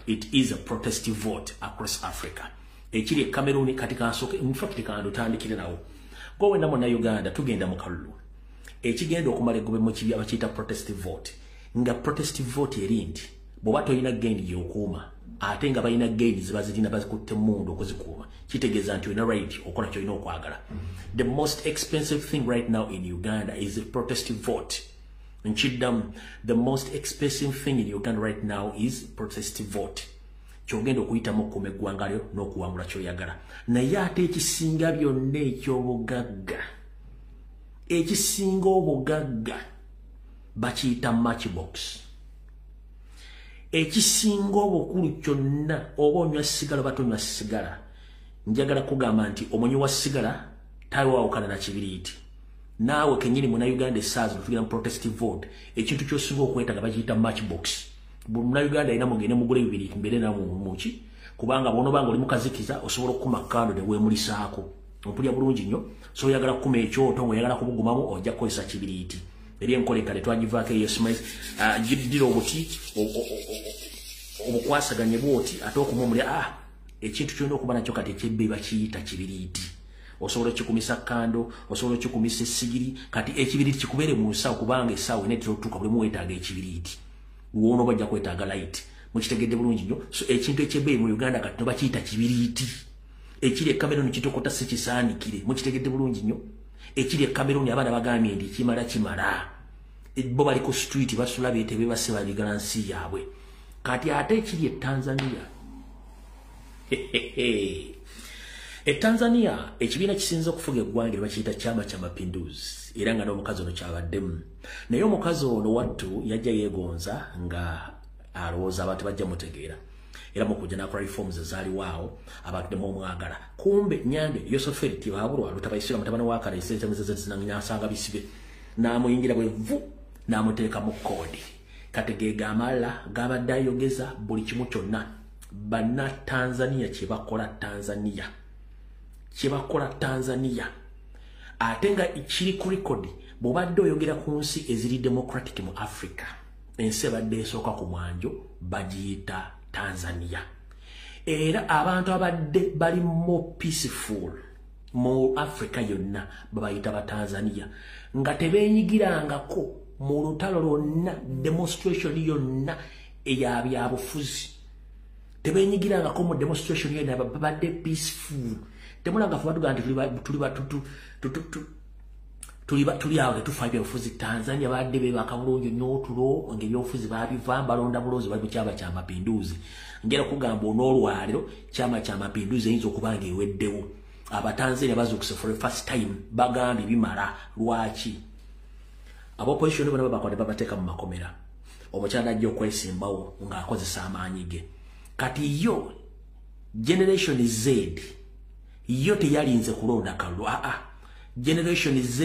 It is a protest vote across Africa. Ekiri Cameroon katika asoke in fact kando tandikire nawo. Go wenda mu na Uganda tugenda mu kalulu. Ekigenda okumala egobe mu kibi abachita protest vote. Nga protest vote erindi. Bo bato ina gendi yokuuma. Ate nga bayina gendi zibazirina bazikutte mundu okuzikuuma. Kitegeza nti ina right okola kyo ina okwagala. The most expensive thing right now in Uganda is the protest vote. Nchidam, the most expensive thing in Uganda right now is protest vote. Kyogenda okuyita mu kumegwangalyo n'okuwangula kyoyagala. Naye ate ekisinga byonna eky'obugagga. Ekisinga obugagga bakiyita matchbox. Ekisinga obukulu kyonna oba onywa sigala batonywa sigala. Njagala kugamba nti omunywi wa sigala taliwaawukana na kibiriiti. Naawe kenyini muna Uganda esaazi tugira protest vote ekintu kyosinga okwetaaga bakiyita matchbox. Muna Uganda ina mugende mugule bibiri mbere na muki kubanga bono bango oli mukazikiza osobola okukuma kando ne weemulisaako. Mpulya bulungi nnyo so oyagala kukuma ekyoto oyagala kubugumamu ojja kukozesa kibiriiti. Eri enkoleka letwagivaako yesmais giddira obuti obukwasaganye bwoti ate okumumulya ekintu kyonna okuba nakyo kati ekyebbe bakiyita kibiriiti. Osobola kikumisa kando, osobola kikumisa sigiri, kati ekibiriiti kikubeere mu nsawo kubanga essaawa ine tutuuka buli muwetaaga ekibiriiti. Wono bajja kwetaaga light. Mukitegedde bulungi nnyo. So ekintu ekyebbe mu Uganda kati bakiyita kibiriiti. Ekiri e Cameroon kitokota si kisaanikire. Mukitegedde bulungi nnyo. Ekiri e Cameroon abaana bagambye ndi kimala. Bo bali ku street basula beetebe base baligala nsi yaabwe. Kati ate ekiri e Tanzania. Tanzania ekibiina kisinza okufuga eggwanga bakiyita Chama cha Mapinduzi era nga n'omukazi ono kyabaddemu. Naye omukazi ono wattu yajja yeegonza nga alowooza abantu bajja mutegeera era mukujja n'akola reforms ezaaliwaawo abantu ne mwagala. Kumbe Nyande Yoseferi Tibaabulwa lutabayisira mutabani wa Kala zinanyasanga bisibe n'amuyingira bwe vu n'amuteeka mu koodi. Kati ge gamala gabadde ayogeza buli kimu kyonna banna Tanzania kyebakola Tanzania ate nga kiri ku record bw'obadde oyogera ku nsi eziri democratic mu Africa ensi ebadde esooka ku mwanjo bagiyita Tanzania era abantu abadde bali more peaceful mu Africa yonna babayita ba Tanzania nga tebeenyigirangako mu lutalo lwonna demonstration yonna eyabyabufuzi tebeenyigirangako mu demonstration yonna babadde peaceful. Temulanga fuba tugandi tuli awo tufaibya ofuzi Tanzania badde be bakabulungi nyotulo ngeri ofuzi babiva balonda bulozi bali Chama cha Mapinduzi. Ngera kugamba onolwaliro Chama cha Mapinduzi eyinza okubanga eweddewo. Abatanzania bazukuse for the first time bagambi bimala lwaki. Opposition bano babakwade babateeka mu makomera. Omukyala ajja okwesimbawo ng'akozesa amaanyi ge. Kati yo Generation Z yo teyalinze kulonda kalulu. Generation Z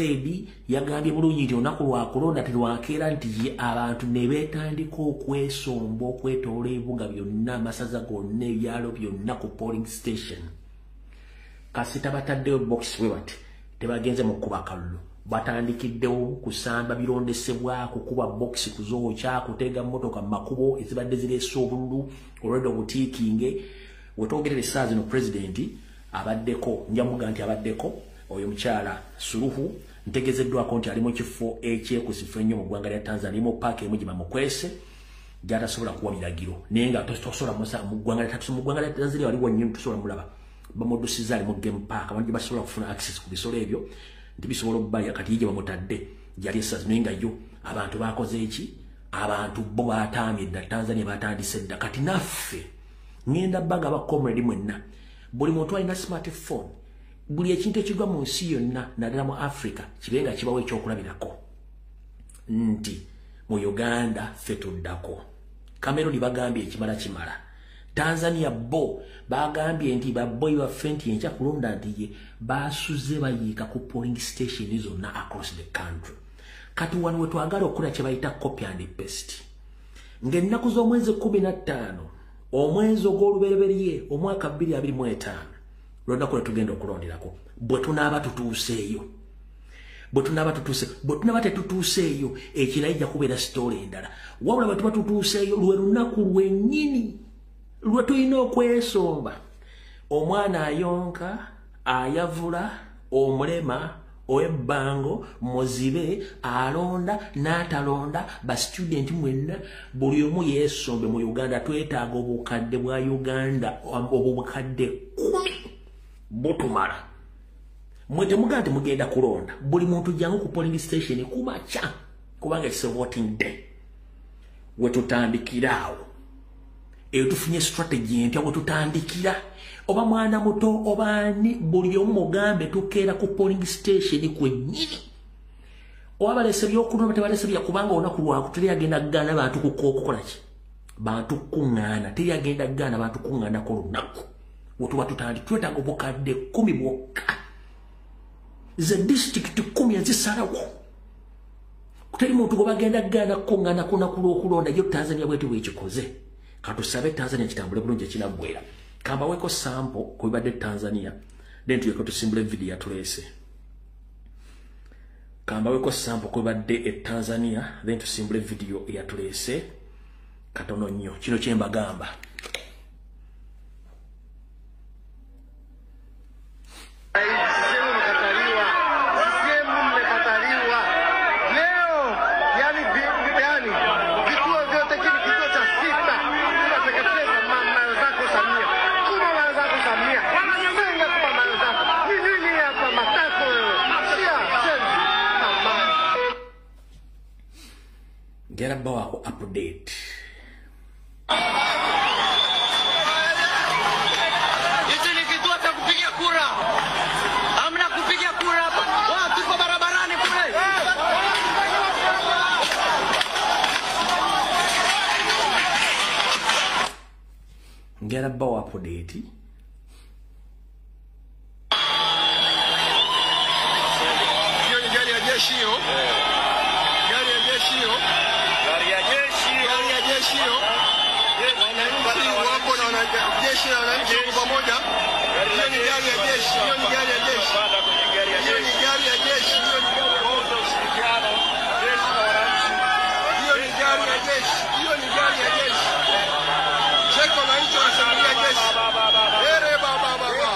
yagambye bulungi nti olunaku lwa kulonda terwakeera nti ye abantu ne beetandika okwesomba okwetoola ebibuga byonna amasaza gonna ebyalo byonna ku polling station. Kasita bataddeyo box we bati tebagenze mu kuba kalulu. Batandikiddewo kusamba birondesebwa kukuba box kuzookya kutega mmotoka mu makubo ezibadde zireese obululu olwedde obutiikinge. Wetwogerera essaazi no pulezidenti abaddeko njamuga nti abaddeko oyo mukyala Suluhu ntegezeddwako nti ali mu kifo ekyekusifu ennyo mu ggwanga lya Tanzania mu paaka emu gye bamukwese gy'atasobola kuwa biragiro naye nga tosobola mu ggwanga lya Tanzania waliwo nnyo tusobola mulaba bamuddusiza ali mu game park abantu gye basobola kufuna access ku bisolo ebyo nti bisobola obbaya kati gye bamutadde gyali essaazi naye nga yo abantu bakoze eki abantu bo batamye dda Tanzania batandise dda kati naffe ngenda baga ba comrade mwenna buli muntu alina smartphone buli ekintu ekigwa mu nsi yonna naddala mu Africa kibenga kibawo ekyokulabirako nti mu Uganda ffe tuddako. Cameroon bagambye ekimala kimala. Tanzania bo bagambye nti baboyi baffe nti enkya kulonda nti ye basuze bayiika ku polling station zonna across the country. Kati wano we twagala okukola kye bayita copy and paste. Ng'ennaku z'omwezi 15 omwezi ogw'olubereberye omwaka 2025 lwonna kule tugenda okulonderako bwe tunaaba tutuuseeyo bwe tunaba tetutuuseeyo ekirala ijja kubeera sitoola endala wabula bwe tuba tutuuseeyo lwe lunaku lwennyini lwe tulina okwesomba omwana ayonka ayavula omulema oebbango muzibe alonda n'atalonda ba student mwenna buli omu yeesombe mu Uganda twetaaga obukadde bwa Uganda obukadde 10 butumala mwete mugante mugenda kulonda buli muntu jangu ku polling station kumacha kubanga it's a voting day wetutandikirawo tufunye strategy empya wetutandikira oba mwana muto obani buli omu mugambe tukeera ku polling station kwennyini obalese byokuluma tebalese bya kubanga onaku lwaku teri agenda gana bantu kukola ki bantu kungana teri agenda gana bantu kungana ko lunaku wotu watutandi twetaaga obukadde 10 bwokka ze district 10 ezisalawo kuteri muntu gobagenda gana kungana kuna kulonda yo Tanzania bwetu bwekikoze katusabe Tanzania kitambule bulungi kinagwera kamba weko sample kuibade Tanzania then tuyeko tusimbule video yatulese kamba weko sample kuibade Tanzania then tusimbule video yatulese katono nnyo kino kyemba gamba Get a bow update. Hizi ni kituo cha kupiga kura. Hamna kupiga kura hapa. Watu kwa barabarani kule. Get a bow update. Hiyo ni gari ya jeshi hiyo. Gari ya jeshi hiyo. Wananchi wapo na wanajeshi na wananchi kwa pamoja. Hiyo ni gari ya jeshi. Hiyo ni gari ya jeshi. Hiyo ni gari ya jeshi. Hiyo ni gari ya jeshi. Hiyo ni gari ya jeshi. Cheko wananchi wanashangilia jeshi. Ere baba baba.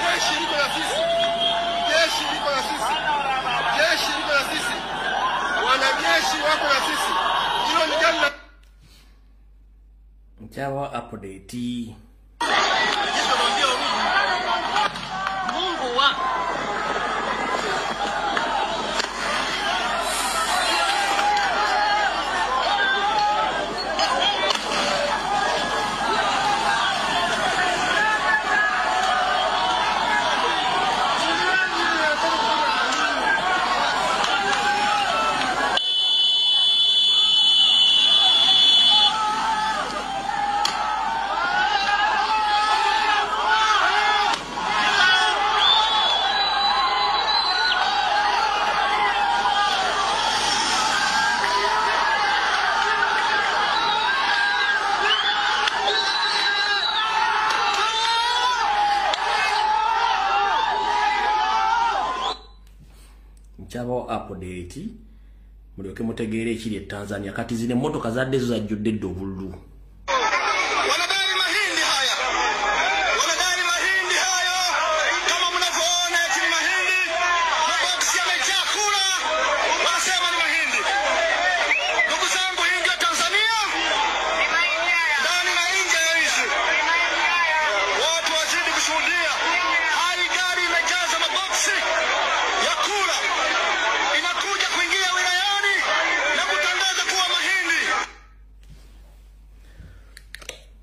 Jeshi liko na sisi. Jeshi liko na sisi. Jeshi liko na sisi. Wanajeshi wako na sisi. Hiyo ni gari na Jawa update. Mungu wa Jawa update. Mulioke mutegeere ekiri Tanzania kati zine motoka zadde zajjudde ddobululu.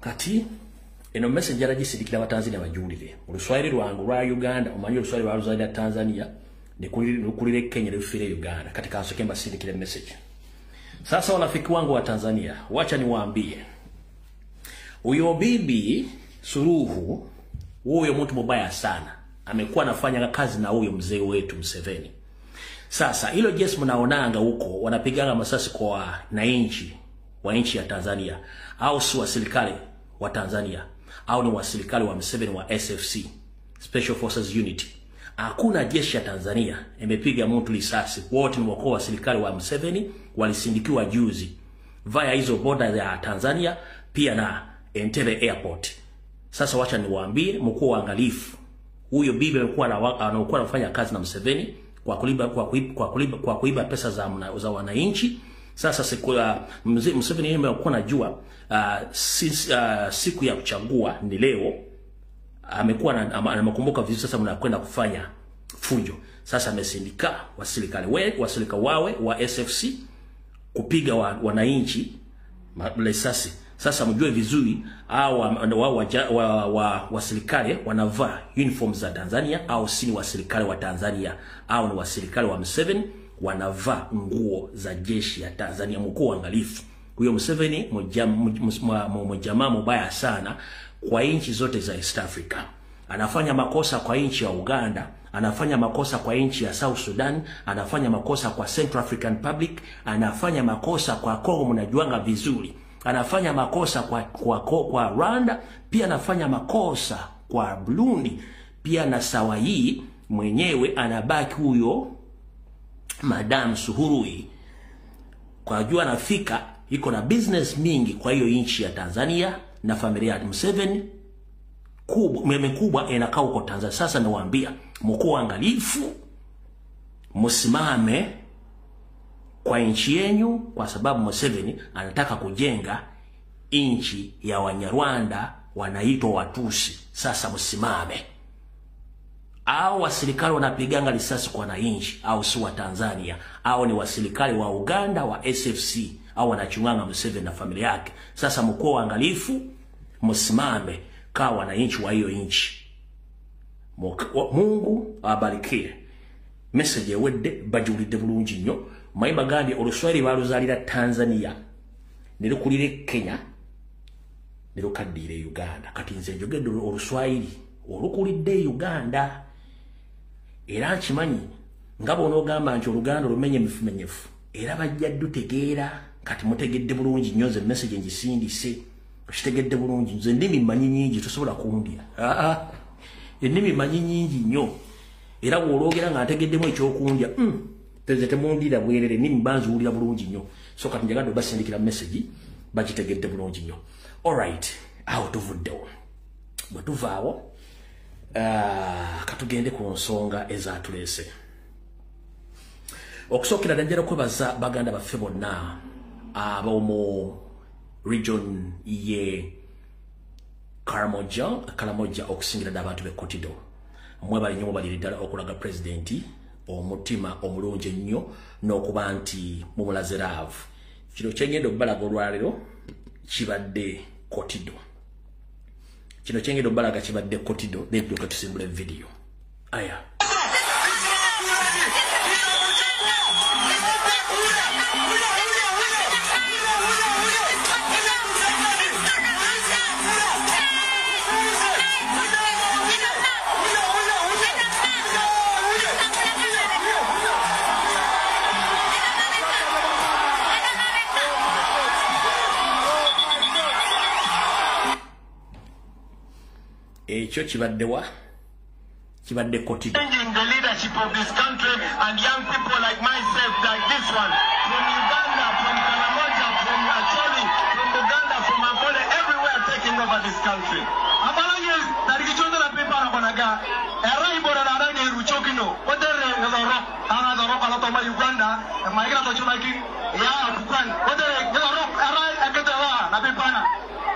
Kati eno message yaragisirikira abatanzania bajulire oluswahili lwangu lwa Uganda omanyi oluswahili lwa Ruzaiya Tanzania ne kulire Kenya ne fire Uganda kati kasoke mbasirikire message. Sasa wanafiki wangu wa Tanzania wacha niwaambie huyo bibi Suluhu huyo mtu mbaya sana amekuwa anafanya kazi na huyo mzee wetu Museveni. Sasa hilo jeshi mnaonanga huko wanapigana masasi kwa wananchi wa nchi ya Tanzania au si wa serikali wa Tanzania au ni wa serikali wa Museveni wa SFC Special Forces Unity. Hakuna jeshi ya Tanzania imepiga mtu risasi. Wote ni wakuu wa serikali wa Museveni walisindikiwa juzi via hizo border ya Tanzania pia na Entebbe Airport. Sasa wacha niwaambie mkuu waangalifu. Huyo bibi alikuwa anafanya kazi na Museveni kwa kuiba pesa za wananchi. Sasa siku Museveni yeye alikuwa anajua siku ya kuchagua ni leo. Amekuwa anakumbuka vizuri. Sasa mnakwenda kufanya fujo. Sasa amesindika wasilika wawe wa SFC kupiga wananchi risasi. Sasa mjue vizuri wasilika wanavaa uniform za Tanzania au si wasilika wa Tanzania au ni wasilika wa Museveni wanavaa nguo za jeshi ya Tanzania. Mkuu angalifu. Huyo Museveni mjamaa mbaya sana kwa nchi zote za East Africa. Anafanya makosa kwa nchi ya Uganda, anafanya makosa kwa nchi ya South Sudan, anafanya makosa kwa Central African Republic, anafanya makosa kwa Kongo mnajuanga vizuri. Anafanya makosa kwa Rwanda, pia anafanya makosa kwa Burundi, pia na sawa hii mwenyewe anabaki huyo Madam Suhurui. Kwa jua anafika iko na business mingi kwa hiyo nchi ya Tanzania na familia ya Museveni kubwa inakaa huko Tanzania. Sasa nawaambia mkuu angalifu, msimame kwa nchi yenu, kwa sababu Museveni anataka kujenga nchi ya Wanyarwanda wanaitwa Watusi. Sasa msimame. Au wasilikali wanapiganga risasi kwa wananchi au si wa Tanzania au ni wasilikali wa Uganda wa SFC au wanachunganga Museveni na familia yake. Sasa mkuu angalifu, msimame kwa wananchi wa hiyo nchi. Mungu abarikie. Message wedde bajulide bulungi nnyo. Mayimba gandi oluswahili baluzalira Tanzania, nirukulire Kenya, nirukadire Uganda. Kati nze njogedde oluswahili olukulidde Uganda. Era nkimanyi ngabo onogamba nti Oluganda lumenye mifumenyefu. Era bajja dutegeera kati mutegedde bulungi nnyo. Nze message ngisindise kitegedde bulungi. Nze ndimi manyi nyingi tosobola kuundya. Ennimi manyi nyingi nnyo. Era wologera nga ategeddemu ekyokundya tezete mundira bwerere nimi banzi ulira bulungi nnyo. So kati njagala basindikira message bakitegedde bulungi nnyo. All right, out of the bwetuvaawo katugende ku nsonga ezatulese. Okusookera danjera kwebaza baganda baffe bonna ab'omu region ye Karamoja okusingira ddala abantu b'Kotido. Mwebali nnyo bali ddala okulaga presidenti omutima omulungi ennyo n'okuba nti mumulaze laavu. Kino kyengenda okubalaga olwaleero kibadde Kotido. Kino kyengenda okubalaga kibadde Kotido n'edduka tusimbula video. Aya. Ekyo kibaddewa kibadde Kotido. Changing the leadership of this country and young people like myself, like this one, from Uganda, from Karamoja, from Acholi, from Uganda, from Angola, everywhere taking over this country. Abalange narikichonda na pepa na konaga. Era ibora na rangi ruchokino. Odere ngazoro, angazoro kala toma Uganda, maigra to chumaki ya kukan. Odere ngazoro era akatawa na pepa na.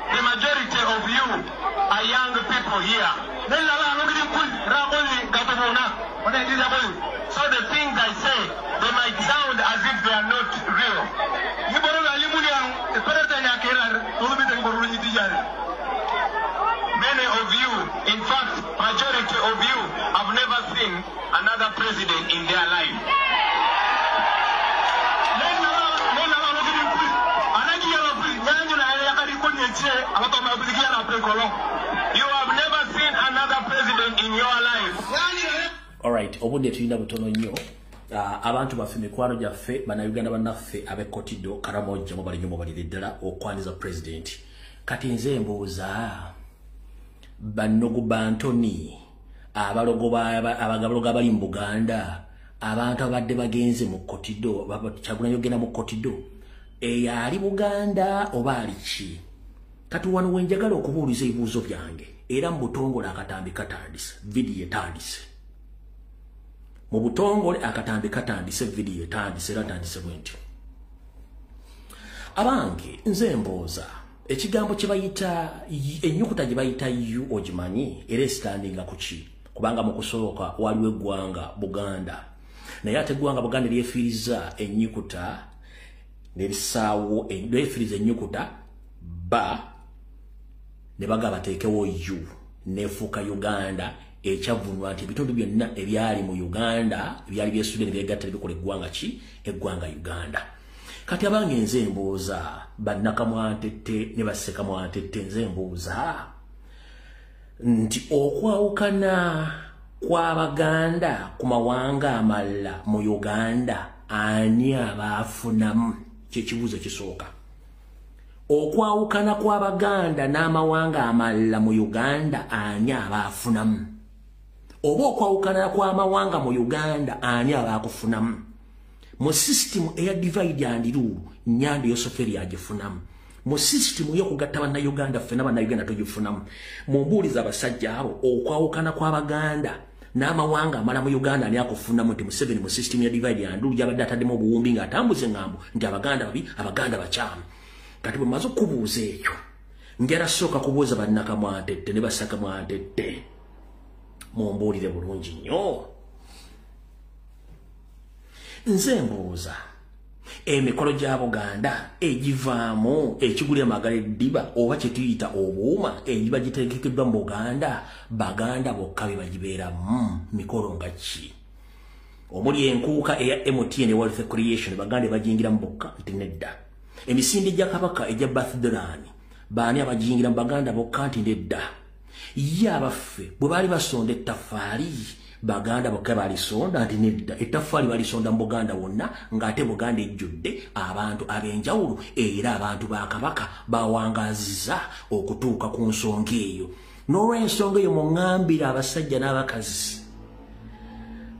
The majority of you are young people here. So the things I say, they might sound as if they are not real. Many of you, in fact, majority of you have never seen another president in their life. You have never seen another president in your life. All right, obudde tulina butono nnyo. Abantu baffe mikwano gyaffe bana Uganda bannaffe abe Kotido Karamoja mubali nnyo mubalire ddala okwaniza president. Kati nze mbuuza bannogu bantoni abagabaloga abali mu Buganda abantu abadde bagenze mu Kotido Kyagulanyi yogenda mu Kotido yali Buganda oba ali ki? kati wano wenjagala okubuuliza ebibuuzo byange era mu butongole akatambi katandise vidiyo etandise mu butongole akatambi katandise vidiyo etandise era tandise bwenti abange nze mbooza ekigambo kye bayita ennyukuta gye bayita u ogimanyi era esitandinga ku ki kubanga mu kusooka waliwo eggwanga Buganda naye ate eggwanga Buganda lyefiiriza ennyukuta n'ebisaawo lyefiiriza ennyukuta ba ne baga bateekewo u nefuuka Uganda ekyavunwa nti ebitundu byonna ebyali mu Uganda ebyali byesudde ne byegatta ne bikola eggwanga ki eggwanga Uganda kati abange nze mbuuza bannakamwantette ne bassekamwantette nze mbuuza nti okwawukana kw'Abaganda ku mawanga amalala mu Uganda ani abaafunamu kyekibuuzo kisooka okwawukana kw'Abaganda n'amawanga amalala mu Uganda ani abaafunamu oba okwawukana kw'amawanga mu Uganda ani abaakufunamu mu system eya divide and rule Nyando Yosoferi agifunamu mu system y'okugatta bannayuganda ffenna bannayuganda togifunamu mu mbuuliza abasajja abo okwawukana kw'Abaganda n'amawanga amala mu Uganda ani akufunamu nti Museveni mu system ya divide and rule gyabadde ataddemu obuwumbi ng'atambuza eŋŋambo nti Abaganda babi Abaganda bakyamu kati bwe maze okubuuza ekyo njala sooka kubuuza bannakamwantette ne bassakamwantette mumbuulire bulungi nnyo nze mbuuza emikolo gya Buganda egivaamu ekigula emagala eddiba oba kye tuyita obuuma egiba gitegekeddwa mu Buganda Baganda bokka be bagibeeramu mikolo nga ki omuli enkuuka eya MTN Wealth Creation Baganda bagiyingiramu bokka nti nedda emisinde gya Kabaka egya birthday baani abagiyingira mu Baganda bokka nti nedda ye abaffe bwe baali basonda ettaffaali Baganda bokka balisonda nti nedda ettaffaali balisonda mu Buganda wonna ng'ate Buganda ejjudde abantu ab'enjawulo era abantu ba Kabaka bawangaazizza okutuuka ku nsonga eyo n'olw'ensonga eyo muŋŋambire abasajja n'abakazi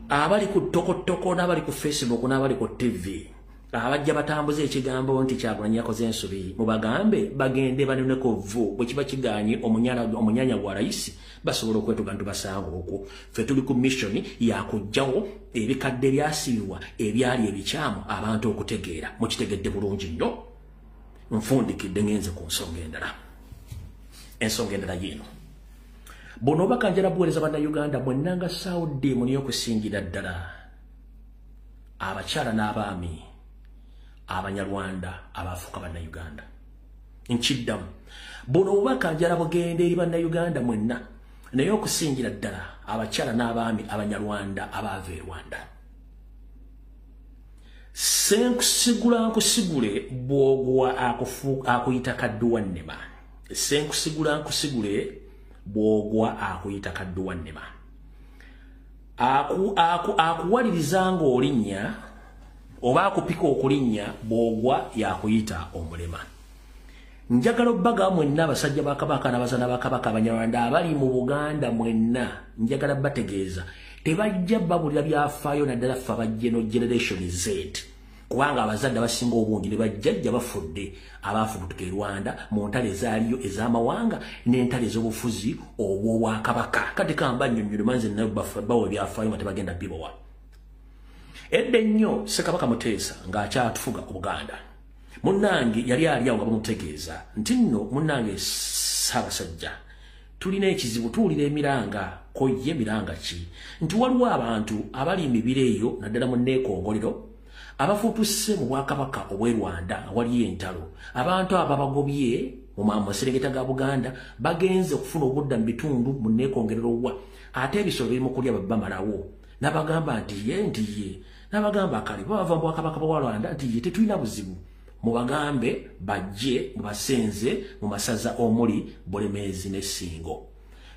abali ku tokotoko n'abali ku Facebook n'abali ku TV abajja batambuza ekigambo nti Kyagulanyi yakoze ensobi mubagambe bagende baneneko vvu bwe kiba kiganye omunyanya gwa rais basobola okwetuga nti basanga okwo ffe tuli ku mission yakujjawo ebikadde byasibibwa ebyali ebikyamu abantu okutegeera mukitegedde bulungi nnyo nfundikidde ngenze ku nsonga endala ensonga endala yino bono bakanjala buweereza bannayuganda mwenna nga Saudi muni okusingira ddala abakyala n'abaami Abanyarwanda abafuka bannayuganda nkiddamu buno obubaka njala bugenda eri bannayuganda mwenna naye okusingira ddala abakyala n'abaami Abanyarwanda abaava e Rwanda senkusigula nkusigule bw'ogwa akuyita kadduwa nnema senkusigula nkusigule bw'ogwa akuyita kadduwa nnema akuwaliriza ng'olinnya oba akupika okulinnya bw'ogwa yakuyita omulema njagala obbaga mwenna abasajja ba Kabaka n'abazaana ba Kabaka Abanyarwanda abali mu Buganda mwenna njagala bategeeza tebajja babulira byafaayo naddala ffe aba generation Z kubanga abazadde abasinga obungi ne bajjajja bafudde abaafubutuka e Rwanda mu ntale ezaaliyo ez'amawanga n'entale ez'obufuzi obw'Obwakabaka kati kamba nnyonnyola manze nayo bawa ebyafaayo nga tebagenda bibowa edda ennyo Ssekabaka Muteesa ng'akyatufuga ku Buganda munnange yali ali awo nga bamutegeeza nti nno munnange Ssaabasajja tulina ekizibu tuwulira emiranga koye miranga ki nti waliwo abantu abali emibiri eyo naddala mu Neekongolero abafuutuse mu Bwakabaka obw'e Rwanda awaliyo entalo abantu ababagobye mu maserengeta ga Buganda bagenze okufuna obudda mu bitundu mu Neekongolero wa ate ebisolo biri mu kulya babamalawo n'abagamba nti ye n'abagamba kale bava mu Bwakabaka bwa Rwanda nti ye tetulina buzibu mubagambe bajje mubasenze mu masaza omuli Bulemeezi ne Ssingo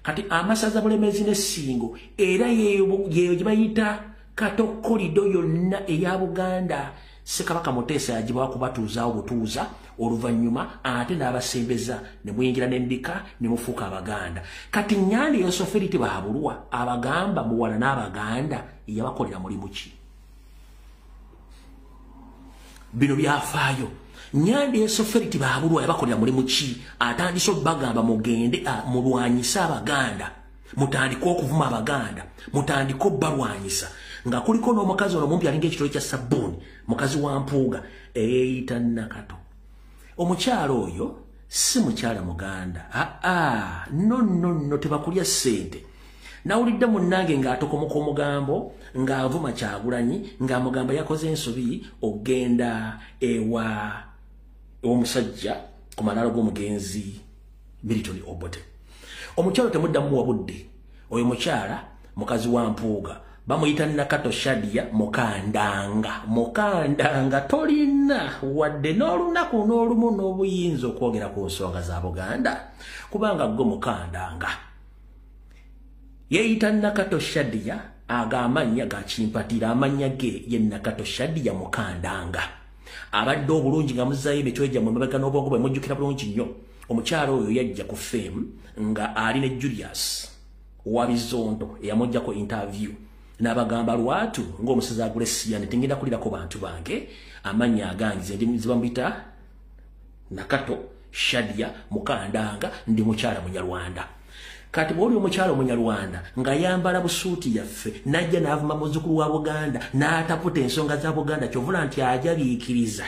kati amasaza Bulemeezi ne Ssingo era yeyo gye bayita Katokkolido yonna eya Buganda Ssekabaka Muteesa yagibawa kubatuuzaawo butuuza oluvannyuma ate n'abasembeza ne muyingira n'embika ne mufuuka Abaganda kati Nyanda Yosoferi tebaabulwa abagamba muwala n'Abaganda yabakolera mulimu ki bino byafaayo Nyandi esoferiti baabulwa yabakolera mulimu ki atandise obbagamba mugende mulwanyisa abaganda mutandika okuvuma abaganda mutandika obbalwanyisa nga kuliko n'omukazi ono mumpi alinga ekitole kya sabbuuni mukazi wa Mpuuga eyeeyita Nakato. Omukyalo oyo si mukyala muganda no tebakulya ssente. Nawulidde munnange ng'atokomoka omugambo ng'avuma Kyagulanyi ng'amugamba yakoze ensobi ogenda ewa omusajja ku malaalo g'omugenzi Milton Obote. Omukyalo temuddamu wabudde. Oyo mukyala mukazi wa Mpuuga bamuyita Nakato Shadia Mukandanga tolina wadde n'olunaku n'olumu n'obuyinza okwogera ku nsonga za Buganda kubanga gwe Mukandanga. Yeeyita Nakato Shadia agamanya gakimpatira amanya ge ye Nakato Shadia Mukandanga. Abadde obulungi nga muzzayo emitwe gyammwe mabega n'obwongo bwe mujjukira bulungi nnyo. Omukyalo oyo yajja ku fame nga ali ne Julius Wabizondo eyamuggyako interview n'abagamba lwatu ng'omusaza Agulesiya tingenda kulirako bantu bange amanya agangize ndi zibamuyita Nakato Shadia Mukandanga ndi mukyala Munyarwanda. Kati bwoli omukyala Munyarwanda nga yambala busuuti yaffe najja n'avuma muzzukulu wa Buganda n'ataputa ensonga za Buganda kyovula nti ajabiikiriza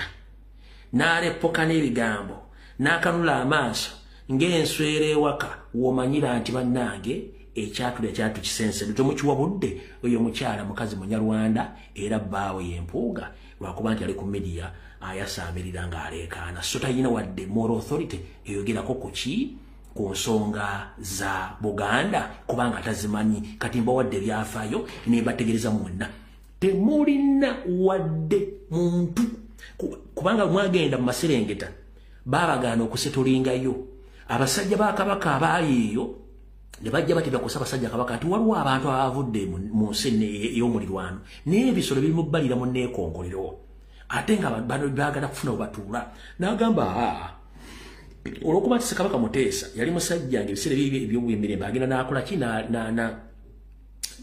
n'aleppoka n'ebigambo n'akanula amaaso ng'enswera ewaka w'omanyira nti bannange ekyatula kyatukisense temukiwabudde oyo mukyala mukazi Munyarwanda era bbaawe y'Empuuga lwakuba nti ali ku media ayasaamirira ng'aleekaana so talina wadde moral authority eyogerako ku ki ku nsonga za Buganda kubanga tazimanyi kati mbawadde byafaayo ne mbategereza mwonna temulina wadde muntu kubanga mwagenda mu Maserengeta baabagaana okusetulingayo abasajja ba Kabaka abaayiyo ne bajja batibya kusaba basajja Kabaka ati waliwo abantu abavudde mu nsi ey'omulirwano n'ebisolo biri mu bbalira mu neekongolero ate nga bano baagala kufuna obatuula n'agamba olwokuba nti Kabaka Muteesa yali musajja ng'ebiseera eby'obwemirembe agenda n'akola ki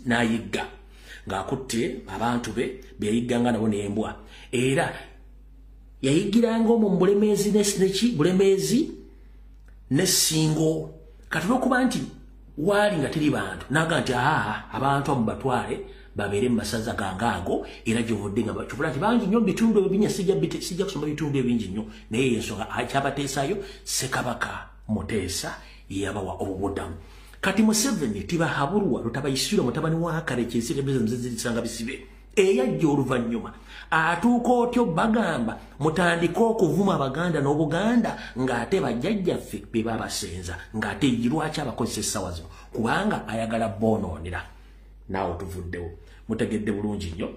n'ayigga ng'akutte abantu be beyayigganga nabo n'embwa era yayiggiranga omwo mu Bulemeezi Bulemeezi n'Essingo kati olwokuba nti waali nga teri bantu naga nti abantu abo batwale babeere mu masaza gangaago era gyovudde nga kyovula nti bangi nnyo bitundu ebinya sijja kusoma bitundu ebingi nnyo naye ensonga akyabateesaayo Ssekabaka Muteesa yabawa obubuddamu. Kati Museveni tibahabulwa lutabayisirwa mutabani wa Karekyesi ebizisanga bisibe eyajja oluvannyuma atuuka otyo bagamba mutandika okuvuma Abaganda n'Obuganda ng'ate bajjajjaffe be babasenza ng'ate lwaki abakozesa essaawa zino kubanga ayagala boonoonera naawe tuvuddewo mutegedde bulungi nnyo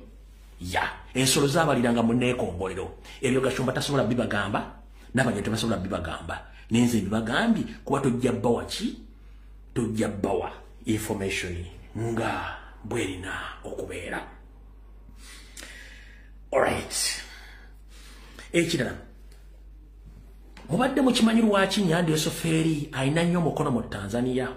ensolo zaabaliranga mu neekongolero ebyo Gashumba tasobola bibagamba n'abanya tebasobola bibagamba nenze bibagambye kuba tojja bbawa ki tojja bbawa information nga bwerina okubeera. Alright. Ekirala. Mubadde mukimanyi lwaki Nyandi Esofeeri ayina nnyo mukono mu Tanzania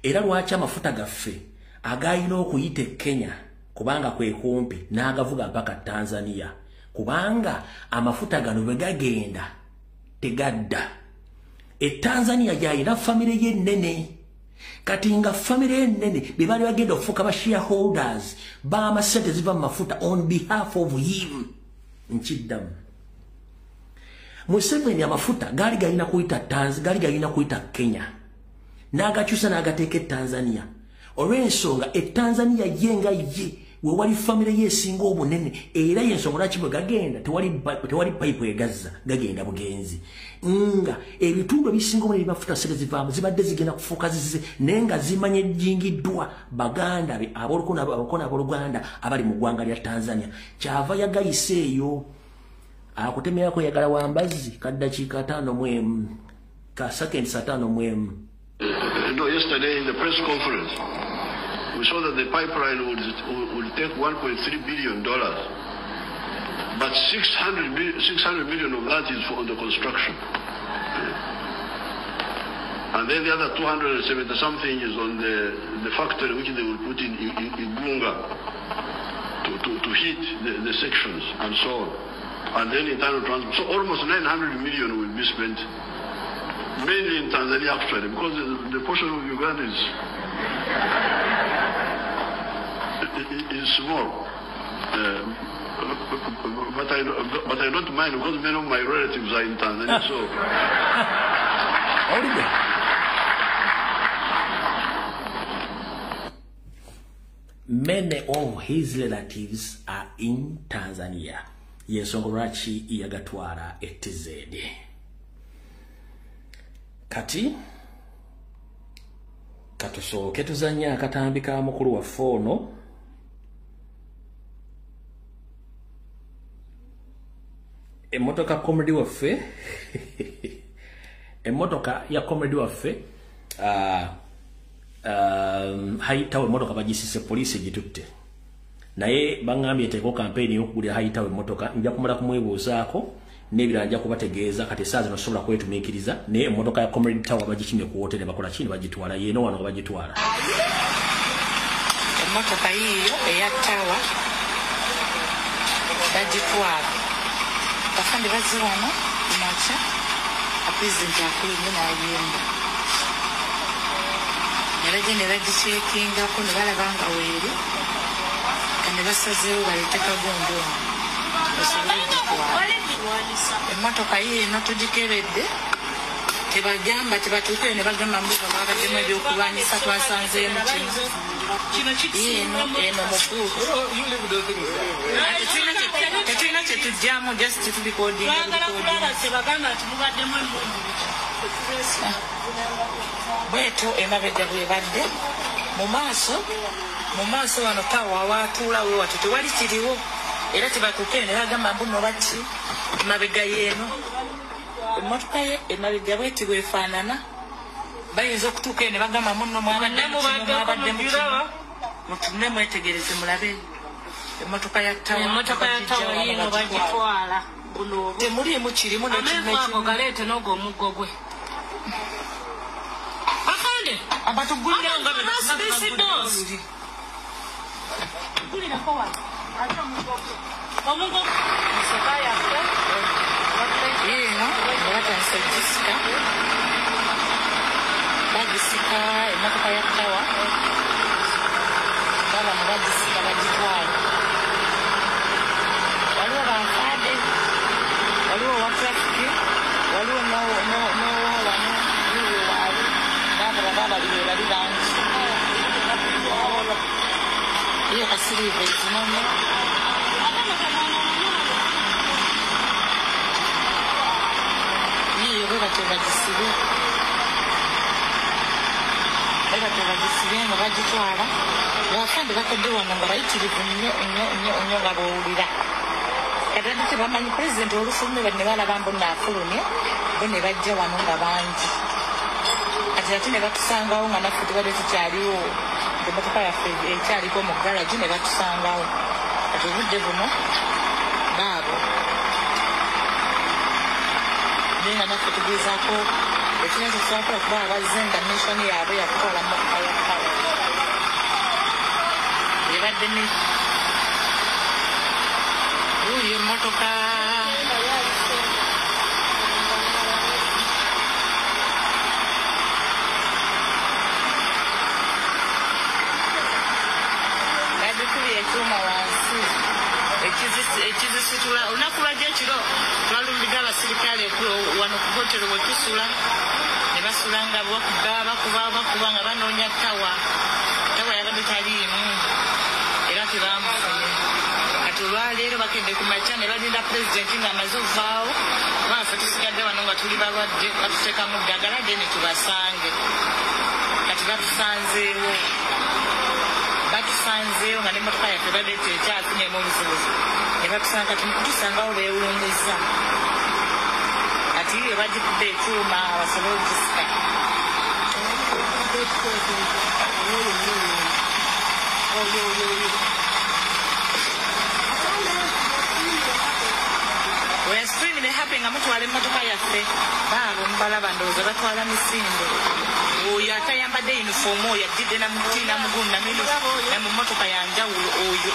era lwaki amafuta gaffe agayina okuyita Kenya kubanga kwe kumpi n'agavuga mpaka Tanzania kubanga amafuta gano bwe gagenda tegadda Tanzania gyayina famire y'ennene kati nga famire y'ennene be bali bagenda okufuuka ba shareholders b'amasente ziva mu mafuta on behalf of him nkiddamu Museveni amafuta gali galina kuyita Kenya n'agakyusa n'agateeka Tanzania olw'ensonga Tanzania yenga ye we wali famire yesinga obunene era yensonga lwaki bwe gagenda tewali pipe egazza gagenda bugenzi nga ebitundu ebisinga obunene bibafuta sente zivaamu zibadde zigenda kufuuka zize naye nga zimanye ejjingiddwa Baganda ab'olukona abooluganda abali mu ggwanga lya Tanzania kyava yagayisa eyo akutemerako yagala wambazzi kaddakiika 5 mu emu ka seconds 5 mu emu. No, yesterday in the press conference, we saw that the pipeline would take $1.3 billion, but 600 million of that is for the construction. And then the other 270 something is on the factory which they will put in Igunga to heat the sections and so on. and then internal transport. So almost 900 million will be spent, mainly in Tanzania actually, because the portion of Uganda is small. But I don't mind because many of my relatives are in Tanzania, so. Many of his relatives are in Tanzania. Yensonga lwaki yagatwala TZ. Kati katusooke tuzanya akatambi ka mukulu wa fono. Emotoka comedy waffe emotoka ya comedy waffe haitawe emotoka bagisise police gitutte naye bangambye teko campaign y'okugulira haitawe emotoka nja kumala kumwebuuzaako n'ebiranja kubategeeza kati saazi no sobola kwetumiikiriza ne emotoka ya comedy tower bagikinye ku hotel bakola kino bagitwala yeno wano bagitwala emotoka yiyo eya tower bagitwala bafande bazirano kumacha president akulinde n'ayenda nalagye ne bagiceekingako ne balabanga weeri kandi basazeewo baleete kagondo emmotoka yiino tugikebedde tebagamba tebatuukeyo ne bagamba mbuga babaddemu ebyokulwanyisa twasanzeemu kino yiino eno mukuutu tetulina kyetujjamu just tulikodinga bweto emabega bwebadde mu maaso wano tawa awaatuulawo watu tewali kiriwo era tebatuukeyo ne bagamba mbuno baki emabega yeeno emmotoka ye emabega bweti bwefaanana bayinza okutuukayo ne bagamba muno mwabadde mutunne mwetegereze mulabe emmotoka ya tawa yiino bagitwala temuliimu kirimu galeete n'ogwo omuggo gwe afande abatugulira nga gulirako wano ate omuggo nseka yaffe yiino batanisa gisika bagisika emmotoka ya tawa baba bagisika bagitwala waliwo banfade waliwo wa trafiki waliwo wano waali babaliwe bali bangi iyo kasiriva ezinono yiyo bebatebagisibe nga bagitwala bafande bakedde wano nga bayitirivu nnyo nga bawulira kati ate tebamanyi pulezidenti olufulumye bali ne balaba mbu naafulumye bo ne bajja wano nga bangi kati ate ne batusangawo nga naffe tubadde tukyaliwo emmotoka yaffe ekyaliko mu galagi ne batusangawo kati obudde buno baabo naye nga naffe tugezaako ekina kyetusakola kuba abazze nga nation yaabwe yakutwala mmotoka ya tawa ebadde ne uyo emmotoka badukubye ekyuma wansi ekizisitula olunaku lwajja ekiro twalumbiga abasirikale wano ku hotero we tusula ne basula nga bakuba nga banoonya tawa yabadde taliimu era tebamufunye kati olwaleero bakedde ku makya ne balinda pulezidenti ng'amaze ovaawo baffe tusigadde wano nga tuli balwadde batuteekamu ddagala de ne tubasange kati batusanzeewo nga n'emmotoka yaffe badde tekyafunyeemu obuzibuzi ne batusanga kati mukutusangawo beewuunyiza kati iyo bagikudde ekyuma basobole ogisika we are screaming and happy nga mutwala emmotoka yaffe baabo mubalaba ndowooza batwala misinde oyo atayambadde yunifoomu oyo ajjidde namugulu namu mmotoka yanjawulo oyo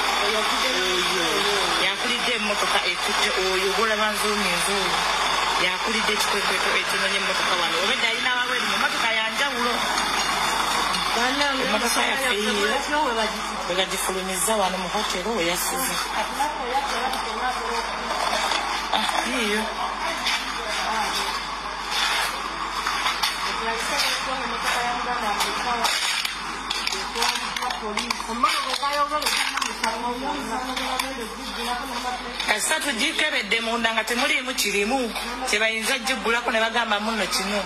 yakulidde emmotoka akutte oyo golaba nzuumizi oyo yakulidde ekikwekweto ekinonye emmotoka wano obedde alina wabweru mu mmotoka yanjawulo emmotoka yaffe yiyo bwe bagifulumiza wano mu hotero we yasize yiyo kasita tugikebedde munda nga temuliimu kirimu kyebayinza giggulako ne bagamba muno kino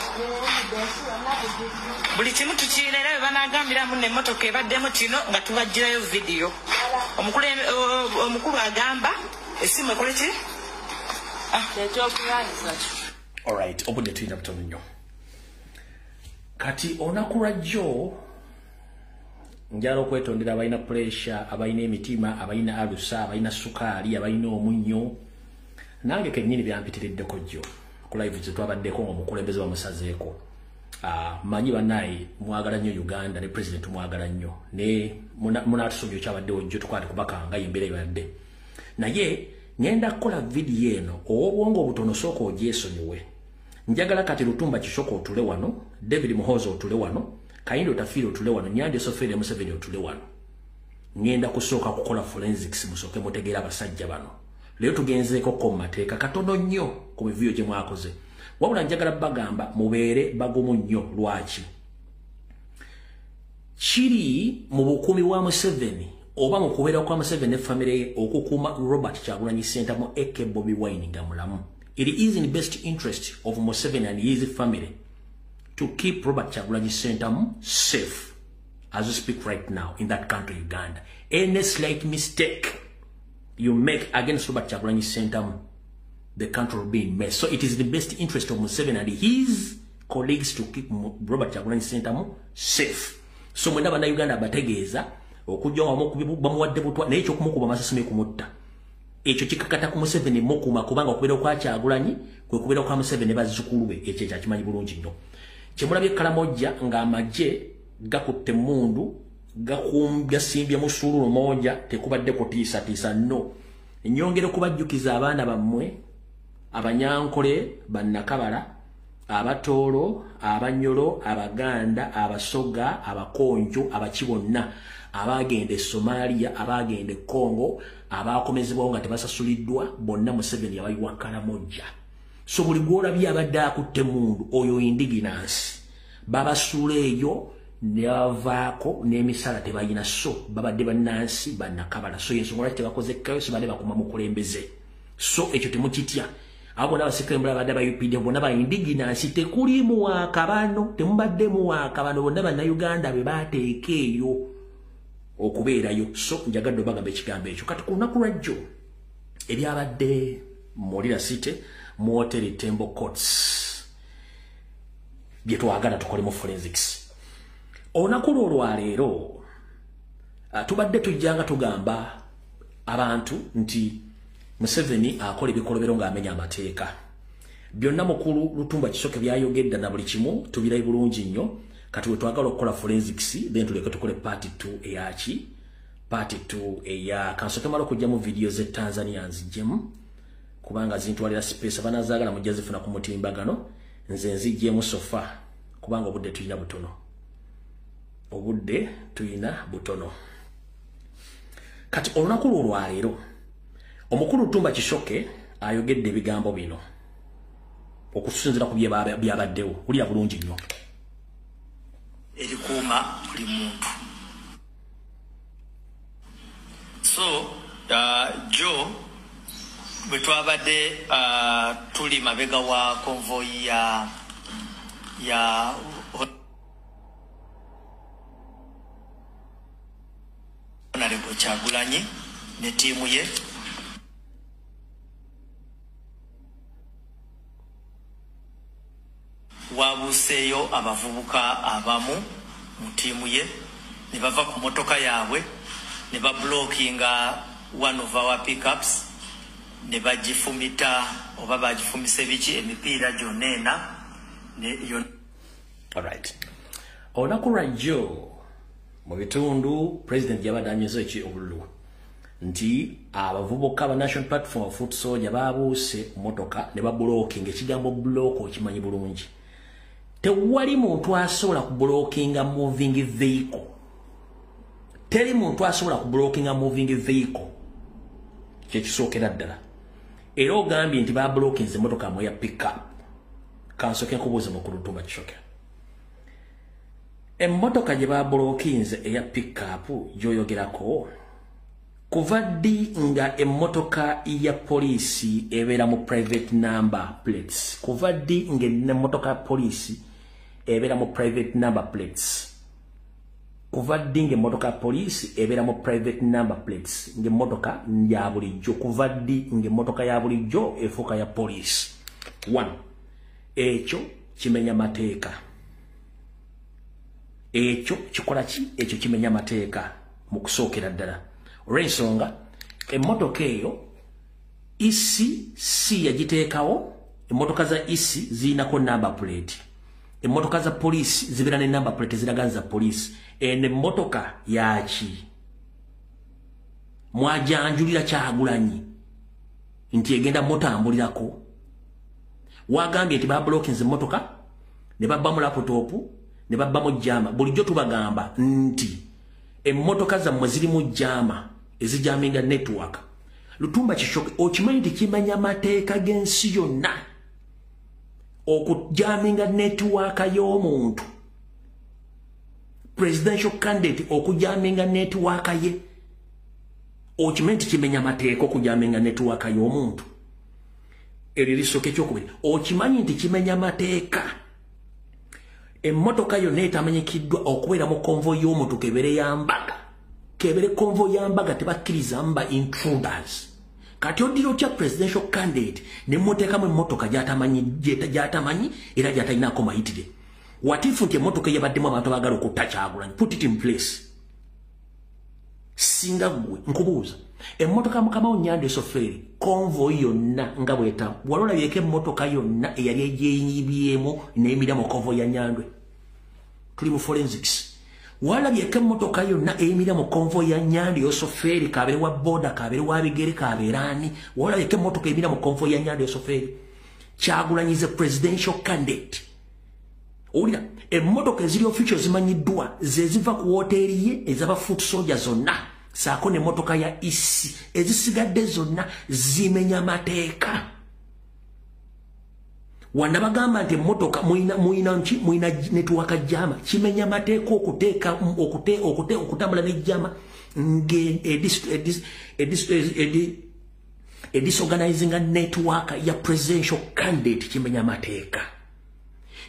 buli kimu tukiina era bwe banagambira muno emmotoka ebaddemu kino nga tubagirayo vidiyo omukulu agamba esimu ekole ki alright obudde tulina butono nnyo kati olunaku lwajjo njala okwetondera abalina pressure abalina emitima abalina alusa abalina sukaali abalina omunnyo nange kennyini byampitiriddeko jjo ku live zetwabaddeko ng'omukulembeze bamusazeeko manyi bannaye mwagala nnyo Uganda ne president mwagala nnyo ne munatusomyo kyabaddewo jjo tukwate kubakanga embeera ebadde naye ngenda kukola vidiyo eno obwongo obutono sooka ogyesonyiwe njagala kati Lutumba Kisoko otule wano David Muhoozi otule wano Kayindo Tafiiro otule wano Nyandi Sofere Museveni otule wano ngenda kusooka kukola forensics musoke mutegeera abasajja bano leero tugenzeeko ko mateeka katono nnyo ku biviyo gye mwakoze wabula njagala bagamba mubeere bagumu nnyo lwaki kiri mu bukumi bwa Museveni oba mu kubeera kwa Museveni ne family ye okukuuma Robert Kyagulanyi Ssentamu aka Bobi Wine nga mulamu. It is in the best interest of Museveni and his family to keep Robert Kyagulanyi Ssentamu safe as we speak right now in that country, Uganda. Any slight mistake you make against Robert Kyagulanyi Ssentamu, the country will be in mess. So it is the best interest of Museveni and his colleagues to keep Robert Kyagulanyi Ssentamu safe. So mwenda bana Uganda bategeeza okujja wamu bamuwadde butwa naye kyokumukuba amasasi kumutta. Ekyo kikakata ku Museveni mukuma kubanga okubeera kwa Kyagulanyi kwe kubeera kwa Museveni bazzukulu be ekyo kyakimanyi bulungi nnyo. Kyemulabye Kalamojja ng'amagye gakutte mundu gasimbye mu sululu moja tekubadde kutiisa no. Nnyongera okubajjukiza abaana bammwe Abanyankole, Bannakabala, Abatoolo, Abanyolo, Abaganda, Abasoga, Abakonjo, Abakibonna, abagende Somalia, abagende Congo, abakomezebwawo nga tebasasuliddwa bonna Museveni yabayiwa Kalamojja. So buli gwolabye abadde akutte mundu oyo indigenous babasuula eyo n'avaako n'emisala tebalina so babadde bannansi Bannakabala so yensonga lwaki tebakoze kayosi badde bakuma mukulembeze so ekyo temukitya abo bonna basekembula badde ba UPD bonna ba indigenous tekuli muwaakabano temubadde muwaakabano bonna Bannayuganda be baateeka eyo okubeerayo so njagadde obagambe ekigambo ekyo kati ku lunaku lwajjo ebyabadde Molira City mu hoteli Tembo Courts byetwagala tukolemu forensics olunaku olwaleero tubadde tujjanga tugamba abantu nti Museveni akola ebikolobero ng'amenya amateeka byonna mukulu Lutumba Kisoke byayogedda na buli kimu tubirayi bulungi nnyo kati we twagala okukola forensics then tuleke tukole part 2 eyaki part 2 eya kansoke mala okujja mu video ze Tanzanians jemu kubanga zintwalira space banazagala mujja zifuna ku mutimbagano nze nzijjemu sofa kubanga obudde tulina butono kati olunaku olwaleero omukulu Lutumba Kisoke ayogedde ebigambo bino okusinzira ku byabaddewo kulya bulungi nnyo erikuuma buli muntu so Joe bwe twabadde tuli mabega wa convoy ya Honorable Kyagulanyi ne tiimu ye wabuseeyo abavubuka abamu mu tiimu ye ne bava ku motoka yaabwe ne bablockinga one of our pickups ne bagifumita oba bagifumise biki emipiira gyonna alright olunaku lwajjo mu bitundu president yabadde anyiza eki obululu nti abavubuka ba National Platform Foot Soldier babuuse motoka ne bablocking ekigambo block okimanyi bulungi tewali muntu asobola kublocking a moving vehicle teri muntu asobola kublocking a moving vehicle kyekisookera ddala era ogambye nti ba blocking ze motoka mu ya pick up kansoke kubuuza mu kulutumba kishoke emmotoka gye ba blocking eya pick up gyoyogerako kuva ddi nga emmotoka ya polisi ebeera mu private number plates kuva ddi nga emmotoka ya polisi ebeera mu private number plates kuva ddi nga emmotoka ya polisi ebeera mu private number plates ng'emmotoka ya bulijjo kuva ddi nga emmotoka ya bulijjo efuuka ya polisi 1 ekyo kimenya mateeka ekyo kikola ki ekyo kimenya mateeka mu kusookera ddala olw'ensonga emmotoka eyo isi si yagiteekawo emmotoka za isi zirinako number plate emmotoka za polisi zibeera ne number plate ziraga za polisi eno emmotoka yaki mwajanjulira Kyagulanyi nti egenda mutambulirako wagambye nti bablocking emmotoka ne babbamu laptop ne babbamu jama bulijjo tubagamba nti emmotoka zammwe zirimu jama ezijaminga network lutumba kishoke okimanyi nti kimanya mateeka g'ensi yonna okujaminga network y'omuntu presidential candidate okujaminga network ye okimanyi nti kimenya mateeka okujaminga network y'omuntu eri lisoke kyokubiri okimanyi nti kimenya mateeka emmotoka yonna etamanyikiddwa okubeera mu konvoyi y'omuntu kebere yambaga kebere konvoyi yambaga tebakkiriza mba intruders kati odiro kya presidential candidate ne mmuteekamu emmotoka gy'atamanyi era gy'atalinako mayitire watifu nti emmotoka eyabaddemu abantu abaagala okutta Kyagulanyi put it in place singa gwe nkubuuza emmotoka mukama Onyanda Esoferi konvoyi yonna nga bweta walolabyeko emmotoka yonna eyali egyeyibyemu n'emira mu konvoyi ya Nyandwe tuli mu forensics walabyeko emmotoka yonna eyimira mu konvoyi ya Nyandwe Esoferi kabere wa boda kabere wa bigere kaberani walabyeko emmotoka eyimira mu konvoyi ya Nyandwe Esoferi Kyagulanyi is a presidential candidate Olira emmotoka eziri official zimanyiddwa zeziva ku hoteli ye ezaba foot soldier zonna saako ne emmotoka ya isi ezisigadde zonna zimenya mateeka wanda bagamba nti emmotoka muina netwaka jama kimenya mateeka okutambula n'ejjama disorganizing network ya presidential candidate kimenya mateeka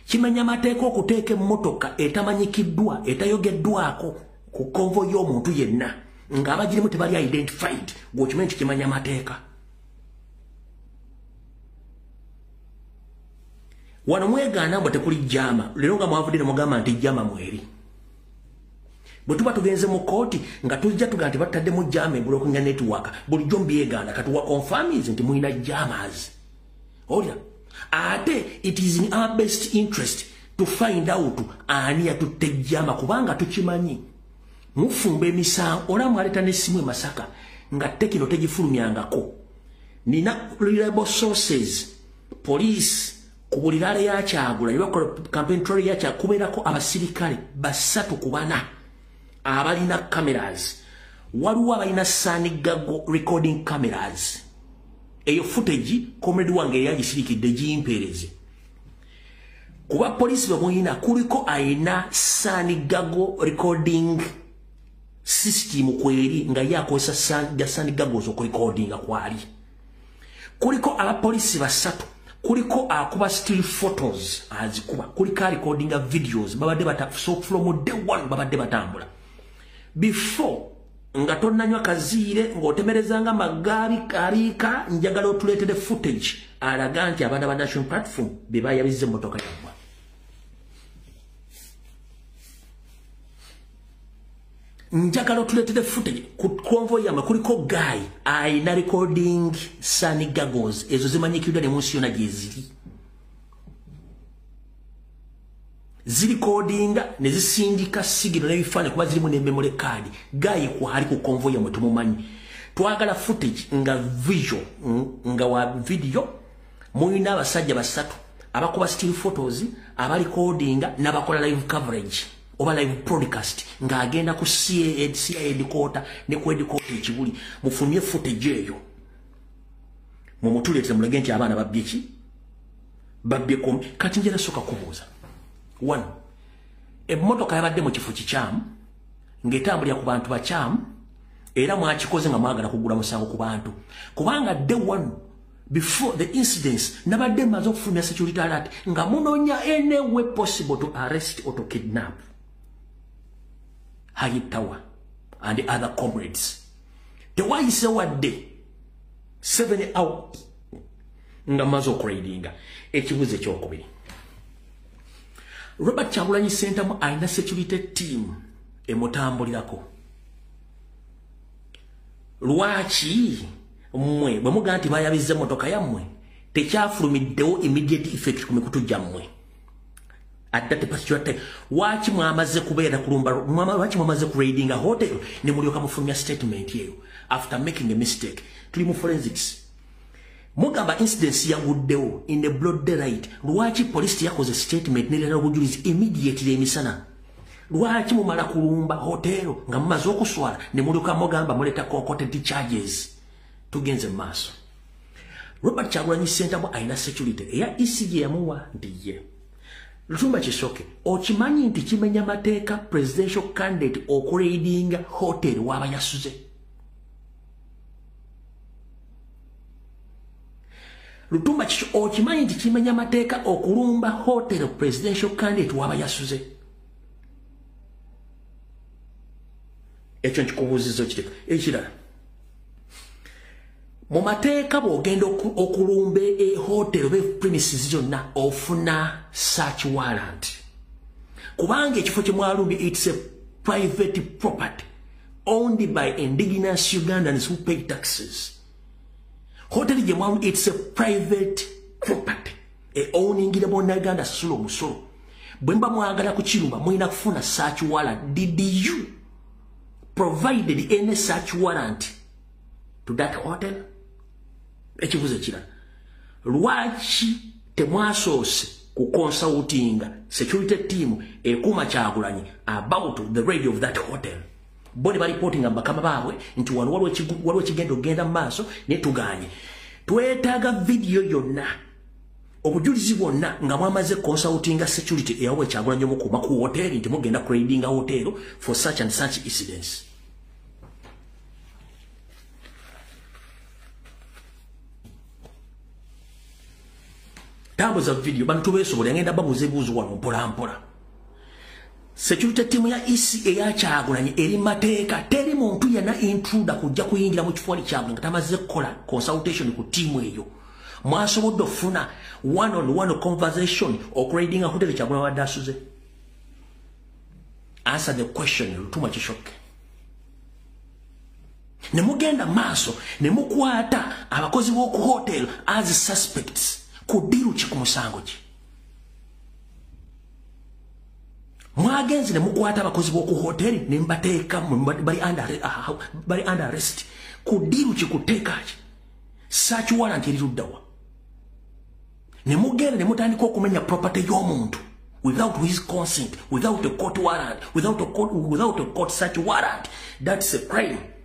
kimenya mateeka okuteeka emmotoka etamanyikiddwa etayogeddwako ku konvoyi y'omuntu yenna ng'abagirimu tebali identified gwokimanyi nti kimenya mateeka wano mwegaana mbwe tekuli jama leero nga mwavudde ne mugamba nti jama mweri bwe tuba tugenze mu kooti nga tujja tugaa nti bataddemu jama eblocking network bulijjo mbyegaana katuwa confirms nti mulina jamas olya ate it is in our best interest to find out ani yatutte jama kubanga tukimanyi mufumba emisango ola mwaleta n'essimu e Masaka nga tekino tegifulumyangako nina reliable sources police kubulirale ya Kyagulanyi bakola campaign trail ya kubeerako abasirikale 3 abalina cameras waliwo abalina sanigago recording cameras eyo footage comrade wange yagisirikidde gimpereze kuba police bamuyina kuliko aina sanigago recording system kweri nga yakozesa sanigago zo recording kwali kuliko abapolisi 3 kuliko akuba still photos azikuba kuliko recording videos babadde so from day 1 babadde batambula before nga tonnanywa kaziire ng'otemerezanga magaali kaliika njagala otuleetede footage alaga nti abaana ba National Platform be baayabizza emmotoka yammwe njagala otuleetede footage ku konvoyi yammwe kuliko guy ayina recording sanigagos ezo zimanyikiddwa ne munsi yonna gye zirikodinga ne zisindika sigino n'ebifaananyi kuba zirimu ne memory card guy kwali ku konvoyi yammwe tumumanyi twagala footage nga visual nga wa video muyina abasajja basatu abakuba still photos aba recordinga n'abakola live coverage oba live broadcast nga agenda ku CIA headquarter ne ku headquarter ekibuli mufumye footage eyo mumutulete mulege nti abaana babbye ki babbye kom kati njera soka kubuuza 1 emmotoka yabadde mu kifo kikyamu ng'etambulira ku bantu bakyamu era mwakikoze nga mwagala kugula musango ku bantu kubanga day 1 before the incidents nabadde maze okufuna security alert nga munonya any way possible to arrest or to kidnap Hayib Tower and the other comrades. The why is what day 7 hours nga maze okradinga ekibuze kyokubiri Robert Kyagulanyi Center aina security team emutambulirako lwaki mmwe bwe muga nti bayabize motoka yammwe tekyafulumiddewo immediate effect ku mikutu gyammwe addate pasituate waki mwamaze kubeera kulumba waki mwamaze kuradinga hotel ne mulyoka mufulumya statement yeyo after making a mistake tuli mu forensics mugamba incidents yaguddewo in the broad daylight lwaki police yakoze statement nerera obujulizi immediately emisana lwaki mumala kulumba hotel nga mumaze okuswala ne mulyoka mugamba muleta content charges tugenze maaso Robert Kyagulanyi Center aina security eya ECG yamuwa ndiye Lutumba Kisoke okimanyi nti kimenya mateeka presidential candidate okuradinga hotel waba yasuze Lutumba Kisoke okimanyi nti kimenya mateeka okulumba hotel presidential candidate waba yasuze ekyo nkikubuuzizo kiteka ekirala mu mateeka bw'ogenda okulumba hotel oba premises zonna ofuna search warrant kubanga ekifo kye mwalumbi it's a private property owned by indigenous Ugandans who pay taxes hotel gye mwalumbi it's a private property owningira bonnaganda asasula omusolo bwe mba mwagala kukirumba mulina kufuna search warrant did you provided any search warrant to that hotel ekibuze kira lwaki temwasoose ku consultinga security team ekuma Kyagulanyi about the radio of that hotel bodi ba reporting abakama bawe nti wano waliwo kigendo genda maaso ne tuganye twetaaga video yonna obujulizi bwonna nga mwamaze consultinga security eyawe Kyagulanyi mukuma ku hotel nti mugenda gradinga hotel for such and such incidents Tabuza video bantu besobola ngenda babuze buzo wano mpola security team ya ECA ya Kyagulanyi eri mateeka teri muntu yana intruder kujja kuyingira mu kifo Kyagulanyi tamaze kola consultation ku team eyo mwasobodde ofuna one on one conversation okrading a hotel Kyagulanyi wadasuze answer the question Lutumba Kisoke ne mugenda maaso ne mukwata abakozi b'oku hotel as suspects kudiru chikumusango ki mwagenzi ne mukwata abakozi b'oku hotel ne mbateeka bali under arrest kudiru chikuteeka ki search warrant eruddawa ne mugenda ne mutandika okumenya property y'omuntu without his consent without a court warrant without a court search warrant that's a crime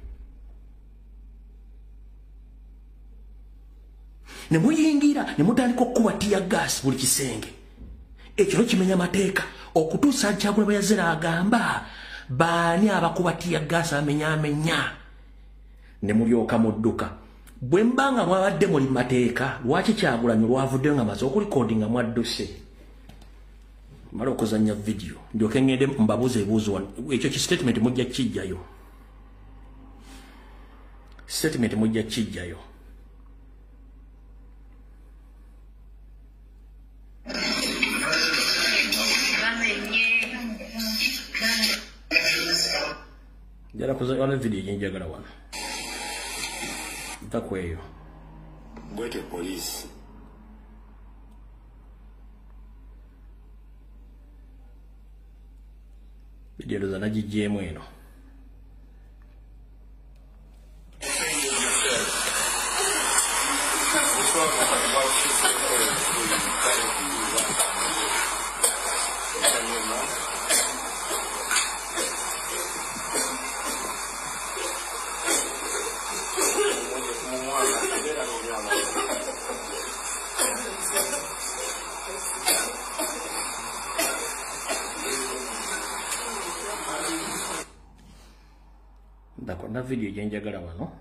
ne muyingira ne mutandika okuba tear gas buli kisenge ekyo kimenya mateeka okutuusa Kyagulanyi bayazira agamba baani abakuba tear gas amenya ne mulyoka mudduka bwe mbanga mwabadde muli mateeka lwaki Kyagulanyi lwavudde nga maze okulikodinga mwadduse mala okuzanya video ndyoke ngende mbabuze ebuuzo ekyo statement mujja kijjayo Jara kuza wala video yenjagala wana ntakweyo Bwete police video za najijemu eno D'accord, na video gyenjagala wano.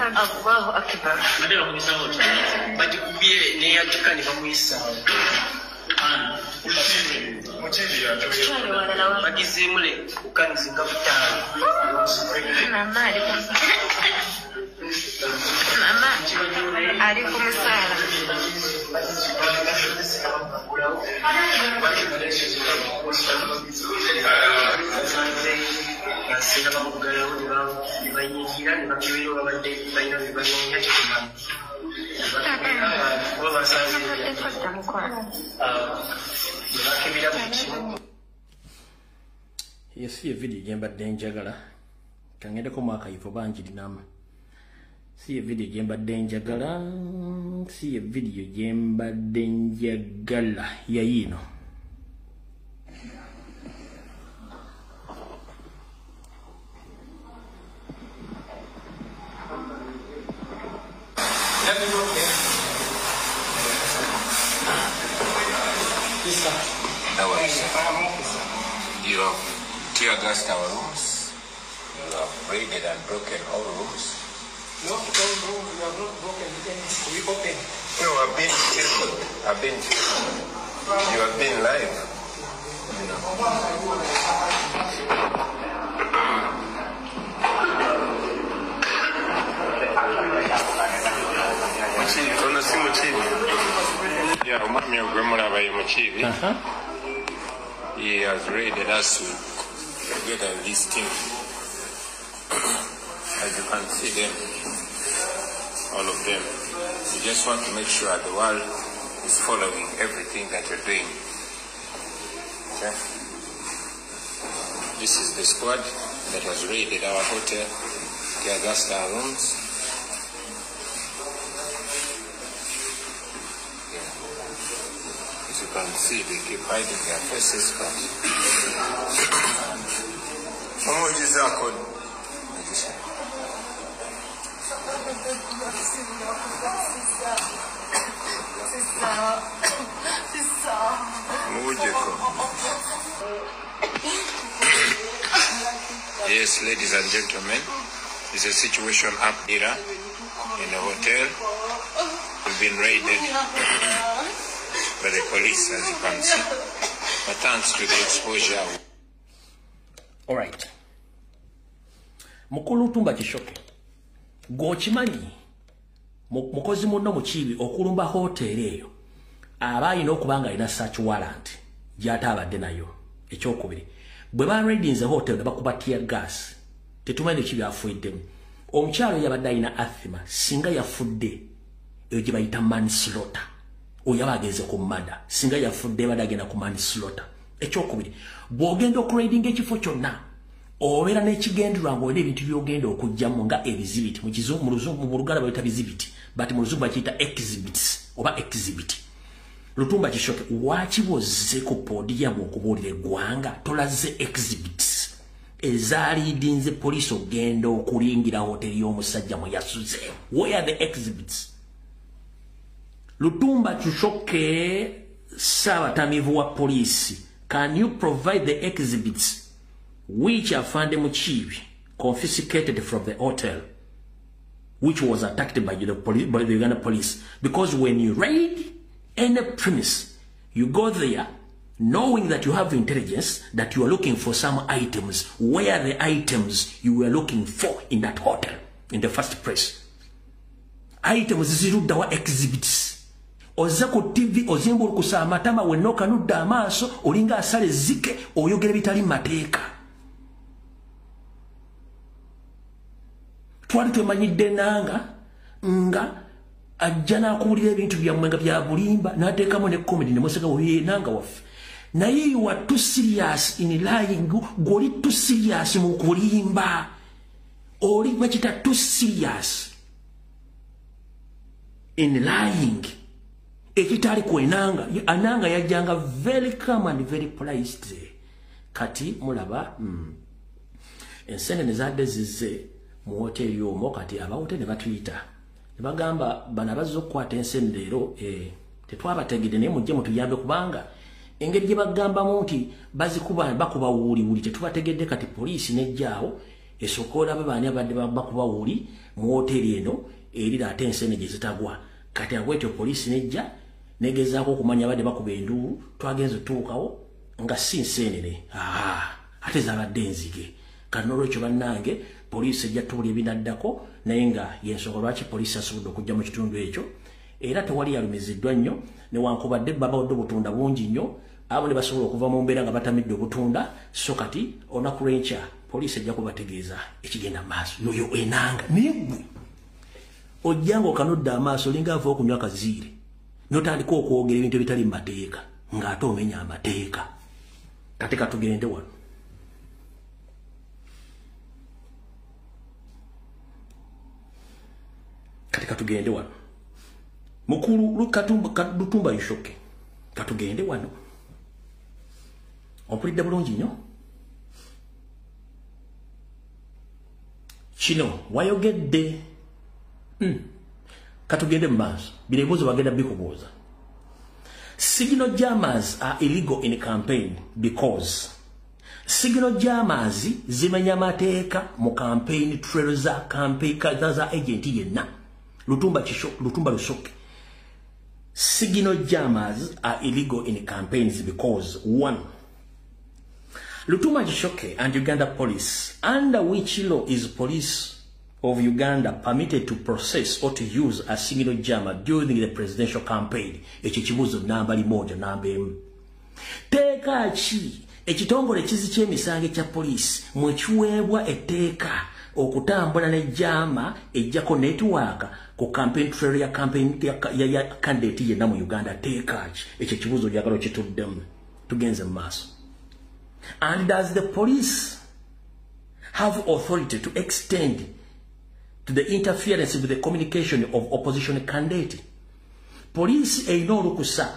Allahu Akbar. Nadera kumisawo. Bati kubye ne yatukani bamuyisa. Bagizimule ukanizinga butaano. Mama ali kumusala. Yes, a video game but danger. Can get a comaka for Banjinam. See a video game but danger gala. See a video game but danger gala. Yeah, you know. You have tear gassed our rooms. You have raided and broken all rooms. No, all rooms we have not broken. We open. No, I've been filmed. You have been live. Yeah, umami ogwemula abaye mukibi. He has raided us together with this team. As you can see them, all of them. We just want to make sure the world is following everything that you're doing. Okay? This is the squad that has raided our hotel, tear gassed our rooms. You can see they keep hiding their faces, but yes, ladies and gentlemen, there's a situation up here in a hotel. We've been raided by the police, as you can see, but thanks to the exposure. All right. Mukulu Tumba Kishoke. Gochimanyi. Mukozi munno mukibi okulumba hotel eyo. Abayina okubanga ina search warrant. Jata abadde nayo. Ekyokubiri. Bwe ba raiding the hotel bakuba tear gas. Tetumanyi kibi afuiddemu. Omukyalo yabadde ayina asthma. Singa yafudde. Eyo gye bayita manslaughter. Oyabageze ku mada singa yafudde badagena ku manslaughter ekyokubiri bwogenda okuraiding ekifo kyonna obeera n'ekigenderwa ng'olina ebintu by'ogenda okujjamu nga ebizibiti mu Luganda bayita bizibiti but mu Luzungu bakiyita exhibits oba exhibit. Lutumba Kishoke waki bozze ku podium okubuulira eggwanga tolaze exhibits ezaaliidinze police ogenda okulingira hoteli y'omusajja mwe yasuze? Where are the exhibits? Lutumba Kishoke Sabatamivu wa police, can you provide the exhibits which are found Muchibi confiscated from the hotel which was attacked by the Uganda police? Because when you raid any premise, you go there knowing that you have intelligence that you are looking for some items. Where are the items you were looking for in that hotel in the first place? Items ziruddawa exhibits. Ozako TV ozimbulu kusa amatama wenoka nudda amaaso olinga asale zike oyogera bitali mateeka. Twali twemanyidde nanga nga ajjana akuulira ebintu byammwe nga bya bulimba n'ateekamu ne comedy ne museka oye nanga waffe. Naye you are too serious in lying. Goli too serious mu kulimba. Oli machita too serious in lying. Ekitali kwenanga ananga yajjanga very calm and very polite. Kati mulaba ensene nezadde zize mu hoteli omwo kati abawute ne batuyita ne bagamba bana bazzo okukwata ensenene leero tetwabategedde naye mujje mutuyambe kubanga engeri gye bagambamu nti bazikuba bakuba wuuli tetubategedde kati poliisi nejjaawo esooka olabe baani abadde bakuba wuuli mu hoteli eno erira ate ensenene gye zitagwa kati abwetyo poliisi nejja negezaako okumanya badde bakuba enduulu twagenze tutuukawo nga si nsenene ate zabadde enzige kati n'olwekyo bannange poliisi ejja tubula ebinaddako naye nga yensonga lwaki poliisi asobodde okujja mu kitundu ekyo era tewali yalumiziddwa nnyo newankubadde babadde obutunda bungi nnyo abo ne basobola okuva mu mbeera nga batamidde obutunda so kati olunaku lw'enkya poliisi ejja kubategeeza ekigenda mu maaso yoyo enanga naye gwe ojjanga okanodda amaaso olinga ava okunywa akaziire n'otandika okwogera ebintu ebitali mu mateeka ng'ate omenya amateeka kati katugende wano katugende wano mukulu Lutumba Ishoke katugende wano ompulidde bulungi nnyo kino wayogedde katugende mu maaso bino ebibuuzo bagenda bikubuuza. Signal jammers are illegal in campaign because signal jammers zimenya mateeka mu campaign trails za campaign za agent yenna Lutumba Ishoke. Signal jammers are illegal in campaigns because 1. Lutumba Ishoke and Uganda police, under which law is police of Uganda permitted to process or to use a signal jammer during the presidential campaign? Ekibuzo namba limoja namba emu. Teeka ki ekitongole kizi ky'emisango kya police mwe kiweebwa etteeka okutambula ne jama ejjako network ku campaign trail ya campaign ya candidate yenna mu Uganda. Teeka ki ekyo kibuzo lyagala kituddemu tugenze mu maaso. And does the police have authority to extend to the interference with the communication of opposition candidate? Police eina olukusa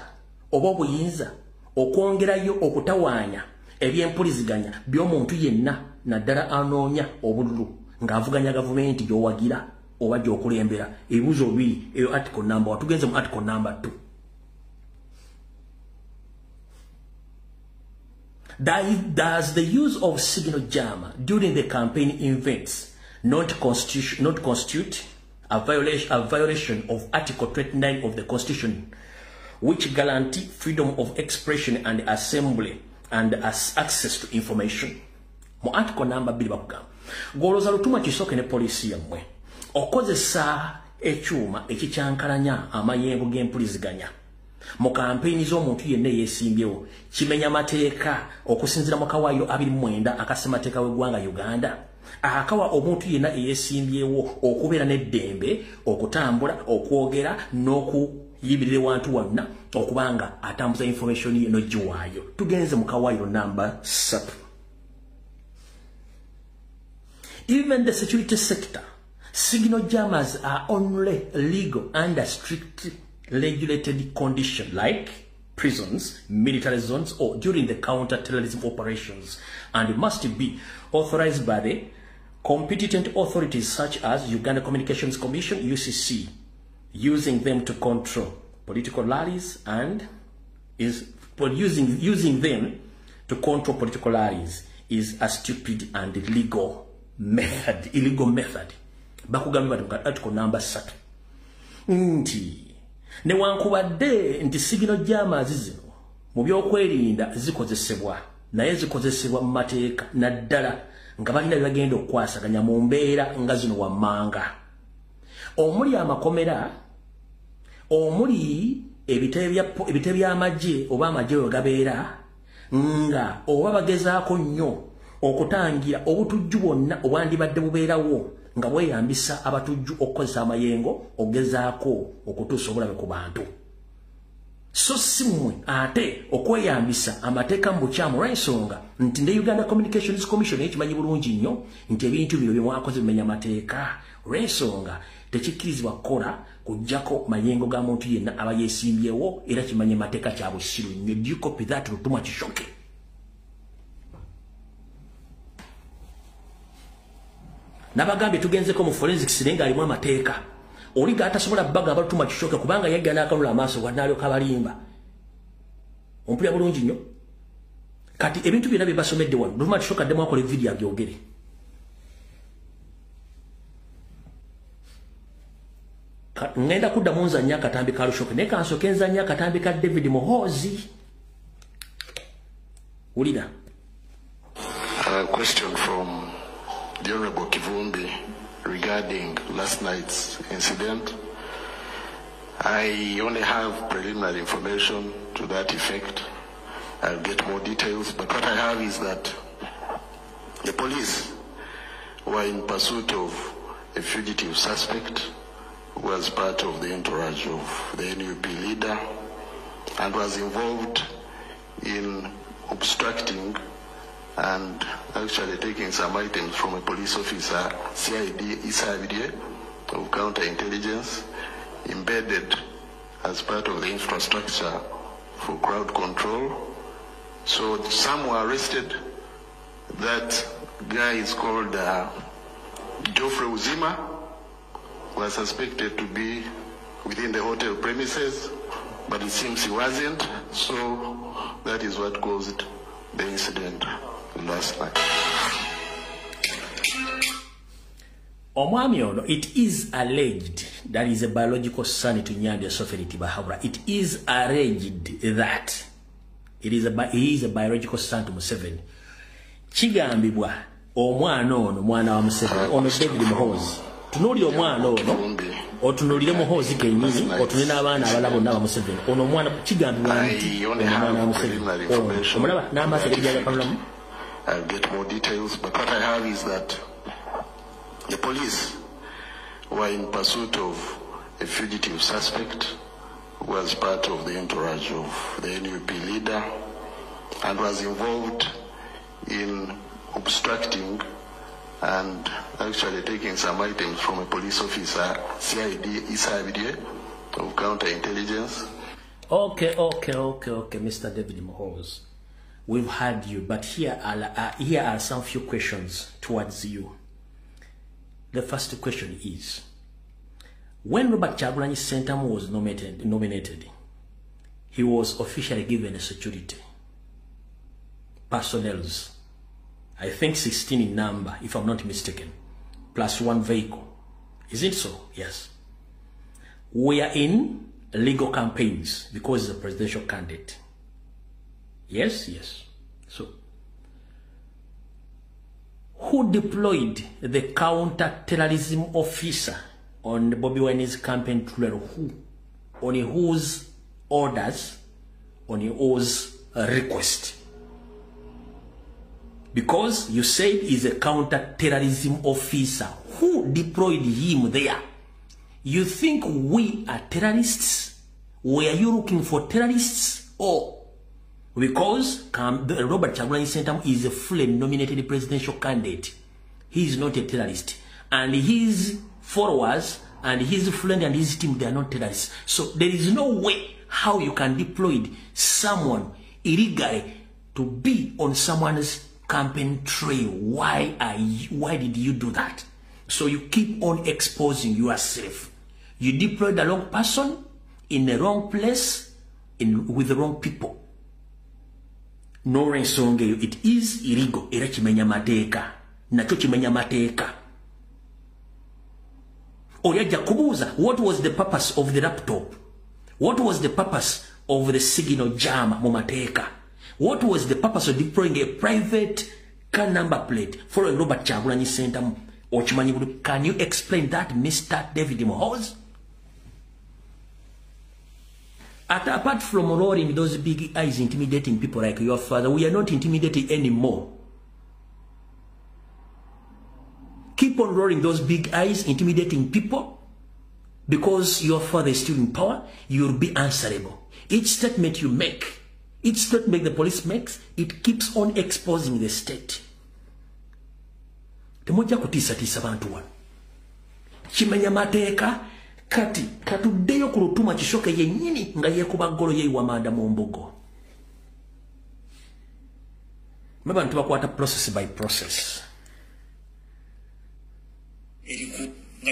oba obuyinza okwongerayo okutawaanya ebyempuliziganya by'omuntu yenna naddala anoonya obululu ng'avuganya gavumenti gy'owagira oba gy'okulembera. Ebibuuzo bibiri eyo article number 1 tugenze mu article number 2. Does the use of signal jammer during the campaign events not constitute a violation of Article 29 of the Constitution, which guarantee freedom of expression and assembly and access to information? Mu article number 2 bakugamba goloza Lutumba Ishoke ne police yammwe okozesa ekyuma ekikyankalanya amayengo g'empuliziganya mu kampeni z'omuntu yenna yeesimbyewo kimenya mateeka okusinzira mu kawaayiro 29 akasemateeka w'eggwanga Uganda akawa omuntu yenna eyeesimbyewo okubeera n'eddembe okutambula okwogera n'okuyibirira wantu wonna okubanga atambuza information ye n'ogiwaayo. Tugenze mu kawaayiro namba 3. Even the security sector, signal jammers are only legal under strict regulated conditions like prisons, military zones, or during the counter-terrorism operations, and must be authorized by the competent authorities such as Uganda Communications Commission, UCC. Using them to control political rallies and using them to control political rallies is a stupid and illegal method. Bakugamba mu article number 3 nti newankubadde nti signal jammers zino mu byokwerinda zikozesebwa naye zikozesebwa mu mateeka naddala nga balina byagenda okwasaganya mu mbeera nga zino wammanga omuli amakomera omuli ebitebe by'amagye oba amagye we gabeera nga oba bagezaako nnyo okutangira obutujju bwonna obwandibadde bubeerawo nga bweyambisa abatujju okukozesa amayengo ogezaako okutuusa obulabe ku bantu. So si mmwe ate okweyambisa amateeka mu bukyamu olw'ensonga nti ne Uganda Communications Commission ekimanyi bulungi nnyo nti ebintu bino bye mwakoze bimenya amateeka olw'ensonga tekikkirizibwa kukola kuggyako mayengo ga muntu yenna aba yeesimbyewo era kimanye mateeka kya busiru nnyo. Do you copy that, Lutumba Ishoke? Nabagambe tugenzeko mu forensics nenga alimu amateeka. Oliga atasobola baga abatuma kishoke kubanga yagana akalula amaso wanalyo kabalimba. Ompulya bulungi nnyo. Kati ebintu byonna bye basomedde wano Lutuma Kishoka demo akole video abyogere. Ngenda kudda munza nya katambi ka Lushoke ne kansoke nzanya katambi ka David Muhoozi. Ulida. A question from the Honorable Kivumbi regarding last night's incident. I only have preliminary information to that effect. I'll get more details, but what I have is that the police were in pursuit of a fugitive suspect who was part of the entourage of the NUP leader and was involved in obstructing and actually taking some items from a police officer, CID Isabide of counterintelligence, embedded as part of the infrastructure for crowd control. So some were arrested. That guy is called Geoffrey Uzima, was suspected to be within the hotel premises, but it seems he wasn't. So that is what caused the incident last night. Omwami ono, it is alleged that is a biological son to Nyandi Soferiti Bahabra. It is alleged that he is a biological son to Museveni. Chigambibwa omwana ono mwana wa Museveni ono David Muhoozi. Tunuli omwana ono otunulire Muhoozi kenyini otunena abaana abalabo naba Museveni. Ono mwana chigambibwa nti omwana wa Museveni. Omulaba n'amaaso gajja gakalamu. I'll get more details, but what I have is that the police were in pursuit of a fugitive suspect who was part of the entourage of the NUP leader and was involved in obstructing and actually taking some items from a police officer, CID Isabide of counterintelligence. Okay, Mr. David Muhoozi. We've had you, but here are some few questions towards you. The first question is, when Robert Kyagulanyi Ssentamu was nominated, he was officially given a security personnels, I think 16 in number, if I'm not mistaken, plus one vehicle. Isn't it so? Yes. We are in legal campaigns because he's a presidential candidate. Yes. So, who deployed the counter-terrorism officer on Bobi Wine's campaign trail? Who? On whose orders? On whose request? Because you said he's a counter-terrorism officer. Who deployed him there? You think we are terrorists? Were you looking for terrorists? Or because Robert Kyagulanyi Ssentamu is a fully nominated presidential candidate. He is not a terrorist. And his followers and his friend and his team, they are not terrorists. So there is no way how you can deploy someone illegally to be on someone's campaign trail. Why did you do that? So you keep on exposing yourself. You deploy the wrong person in the wrong place with the wrong people. No ensonga, it is illegal. Era kimenya mateeka. Nacho kimenya mateeka. Oyaja kubuuza, what was the purpose of the laptop? What was the purpose of the signal jam mu mateeka? What was the purpose of deploying a private car number plate following Robert Kyagulanyi Ssentamu? Can you explain that, Mr. David Muhoozi? Apart from rolling those big eyes intimidating people like your father, we are not intimidated anymore. Keep on rolling those big eyes intimidating people because your father is still in power, you'll be answerable. Each statement you make, each statement the police makes, it keeps on exposing the state. Temoja kutisa bantu wano. Chimenya mateeka kati katuddeyo ku Lutuma Kishoke yennyini nga yeekuba ggolo yeeyiwa Amanda mu mbugo. Maba nti bakwata process by process.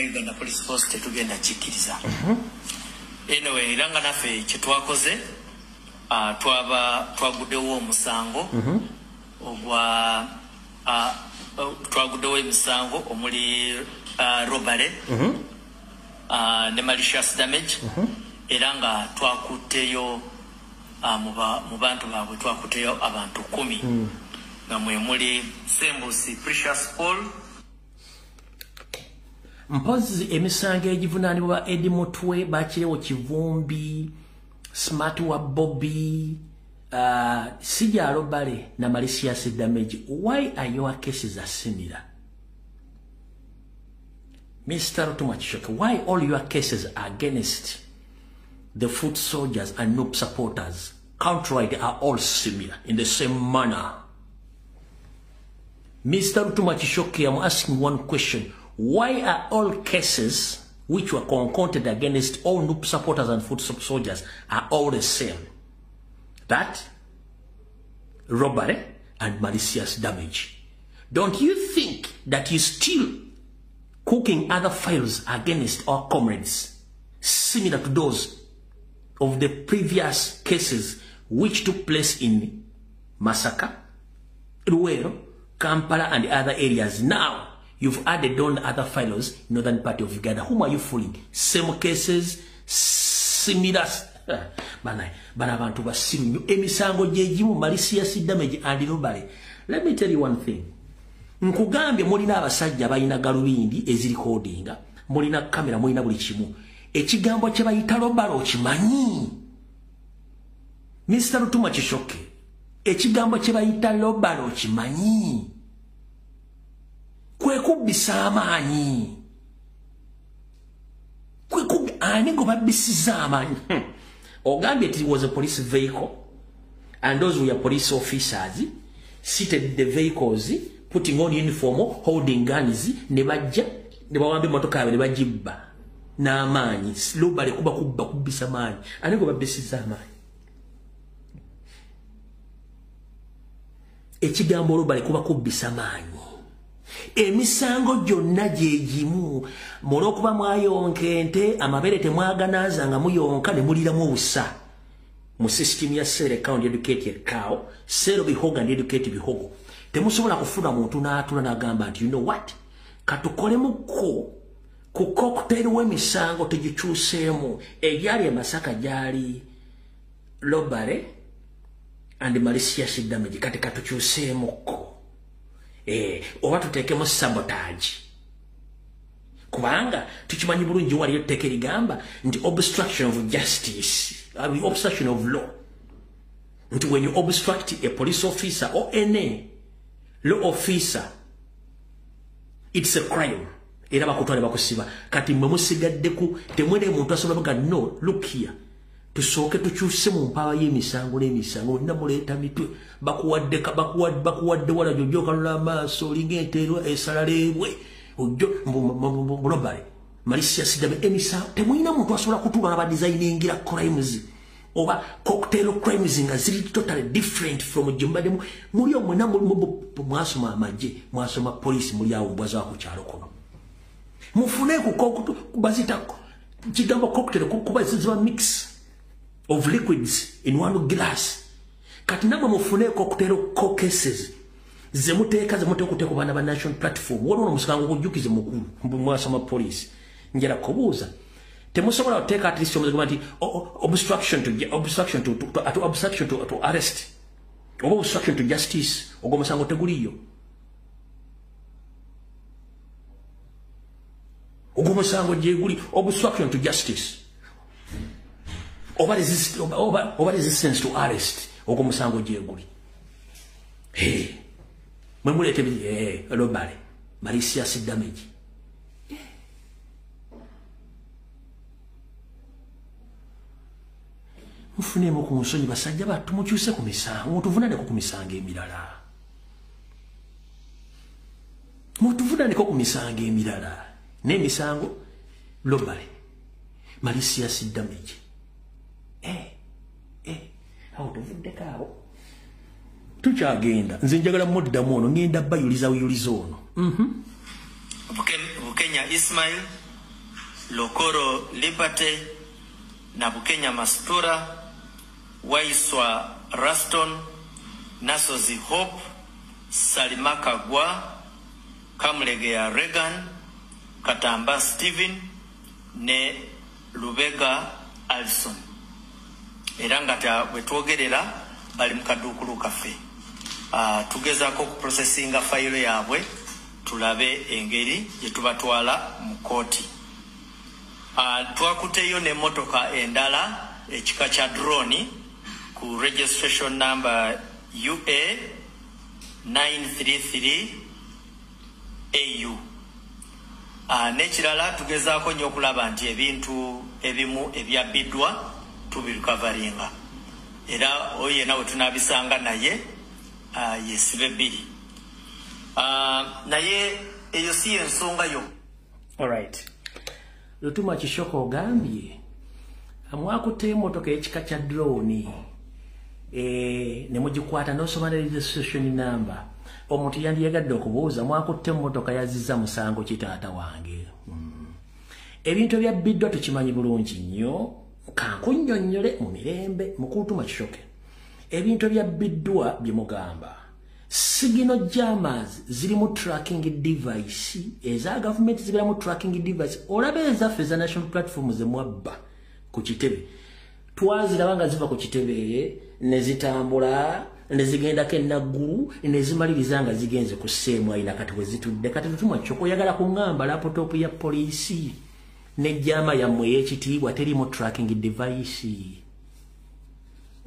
Uganda Police Force tetugenda kikkiriza. Anyway, iranga naffe kitwakoze twaguddewo omusango ogwa twaguddewo emisango omuli robbery ne malicious damage era nga twakutteyo mu bantu baabwe twakutteyo abantu 10 nga mwe muli Sembusi Precious Paul mpozi emisango egivunaanibwa Eddie Mutwe bakirewo Kivumbi Smart wa Bobby Sija robbery na malicious damage. Why are your cases are similar? Mr. Rotuma Chishoke, why all your cases are against the foot soldiers and noob supporters? Outright are all similar in the same manner. Mr. Rotuma Chishoke, I'm asking one question. Why are all cases which were concocted against all noob supporters and foot soldiers are all the same? That robbery and malicious damage. Don't you think that you're still cooking other files against our comrades similar to those of the previous cases which took place in Masaka, Ruwero, Kampala and other areas? Now you've added on other files in northern part of Uganda. Whom are you fooling? Same cases, similar. Bana abantu basiru emisango jejimu malicious damage and robbery. Let me tell you one thing. Nkugambye mulina abasajja bayina galubindi eziri codinga, mulina kamera, mulina buli kimu. Ekigambo kye bayita robbery okimanyi. Mr. Rotuma Chishoke, ekigambo kye bayita robbery okimanyi. Kwe kubbisa amaanyi. Kwe ani go babbisiza amaanyi. Ogambye it was a police vehicle and those were police officers seated in the vehicles putting on uniform holding guns ne bajja ne bawambe motoka yabe ne bajibba na amaanyi robbery kuba kubbisa amaanyi ani go babbisiza amaanyi. Ekigambo robbery kuba kubbisa amaanyi. Emisango gyonna gyegimu molokuba mwayonkente amabere temwaganaza nga muyonka ne muliramu obusa mu system ya sere account educated cow sero bihoga and educated bihogo temusobola kufuna muntu n'atula n'agamba nti you know what katukole muko ku cocktail w'emisango tegikyuseemu egyali Masaka gyali robbery and malicious damage kati katukyuseemu ko oba tuteekemu sabotage kubanga tukimanyi bulungi waliyo tuteeka erigamba nti obstruction of justice obstruction of law nti when you obstruct a police officer or any law officer it's a crime era bakutwale bakusiba kati mwe musigaddeku temwene muntu asobola baga no look here tusooke tukyuse mu mpaaba y'emisango n'emisango namuleeta mitwe bakuwadde wala jojjo kalula amaaso olinga enteerwa esalaleebwe ojjo robbery malicious damage emisango temulina muntu asobola kutuula ba designingira crimes oba cocktail crimes nga ziri totally different from jimbademu muli omwena mwasoma amagye mwasoma police muli awo mbwa zaako kyalo kono mufune kubazita kigambo cocktail kuba ziba mix of liquids in one glass. Kati namwe mufune cocktail cases zemuteeka kuteeka bana ba national platform wono musikango kujukize mukulu mwasoma police njera kubuuza temusobola kuteeka at least omuzigo obstruction to arrest oba obstruction to justice ogwo musango teguliyo ogwo musango gyeguli obstruction to justice over resistance to arrest ogwo musango gyeguli mwe mulete robbery malicious damage mufunemu ku nsonyi basajja battu mukyuse ku misango mutuvunaneko ku misango emirala mutuvunaneko ku misango emirala n'emisango robbery malicious damage awo tuvuddeko awo tukyagenda nze njagala muddamu ono ngenda bayuliza ono Bukenya Ismail Lokoro Liberty, Nabukenya Mastura, Waiswa Raston, Nasozi Hope, Salimaka Gwa, Kamlegea Regan, Katamba Steven, ne Lubega Alson. Erangata wetwogerera bali mukadukulu kafe. Tugezaako ku processinga file yabwe tulabe engeri yetubatwala mu kooti. Twakuteyo ne motoka endala ekika kya drone ku registration number UA 933 AU. Nekirala tugezaako nnyo okulaba nti ebintu ebimu ebyabiddwa tubirukavaringa. Era oye nawe tunabisanga naye yesibe biri. Naye eyo si ensonga yo. Alright. Lutuma Kishoko ogambye amwakutte emotoka ekika kya drone ne mugikwata n'osoma ne registration number. Omuntu yandiyagadde okubuuza mwakutte emotoka yazizza musango kitaata wange. Ebintu ebyabiddwa tukimanyi bulungi nnyo. Kankunnyonnyole mu mirembe mukutuma Kishoke. Ebintu ebyabiddwa bye mugamba. Signal jammers ziri mu tracking device. Eza government zibira mu tracking device. Olabe ezaffe za national platform ze mwabba ku kitebe. Twazirabanga ziva ku kitebe ne zitambula ne zigenda kennaggulu ne zimaliriza nga zigenze ku sseemu ayina kati we zitudde. Kati Lutuma Kishoko oyagala kuŋŋamba laptop ya poliisi ne jama ya mwe ekitiibwa teri mu tracking device.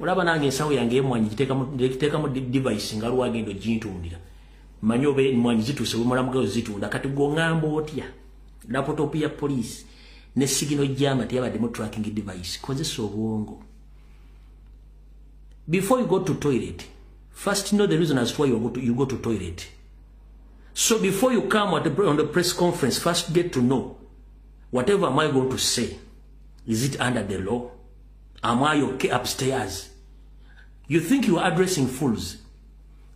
Olaba nange ensawo yange emwanyi giteeka mu device nga lwagendo gintundira. Manyi obe emwanyi zituuse bwemulamugayo zitunda kati gwoŋŋamba otya laptop ya poliisi ne signal jama teyabadde mu tracking device. Kozesa obwongo. Before you go to toilet, first know the reason as to why you go to toilet. So before you come on the press conference, first get to know whatever am I going to say. Is it under the law? Am I okay upstairs? You think you are addressing fools.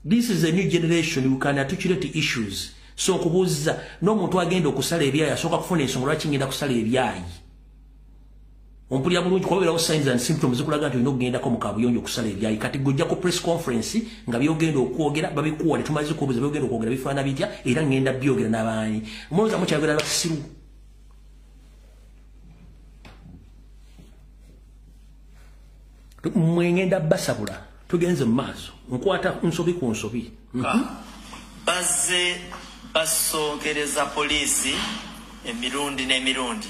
This is a new generation. You can articulate issues. So kubuza no muntu agenda okusala ebyayi asoka kufuna ensonga lwaki ngenda kusala ebyayi. Ompulira bulungi kwabera signs and symptoms zikulaga nti olina okugendako mu kabuyonjo okusala ebyayi. Kati gojja ku press conference nga byogenda okwogera babikuwa tumaze kubuza byogenda okwogera bifaana bitya era ngenda byogera n'abaani. Mwoza mukyagala basiru. Mwengenda basabula tugenze maaso nkwata nsobi ku nsobi. Bazze basonkereza poliisi emirundi n'emirundi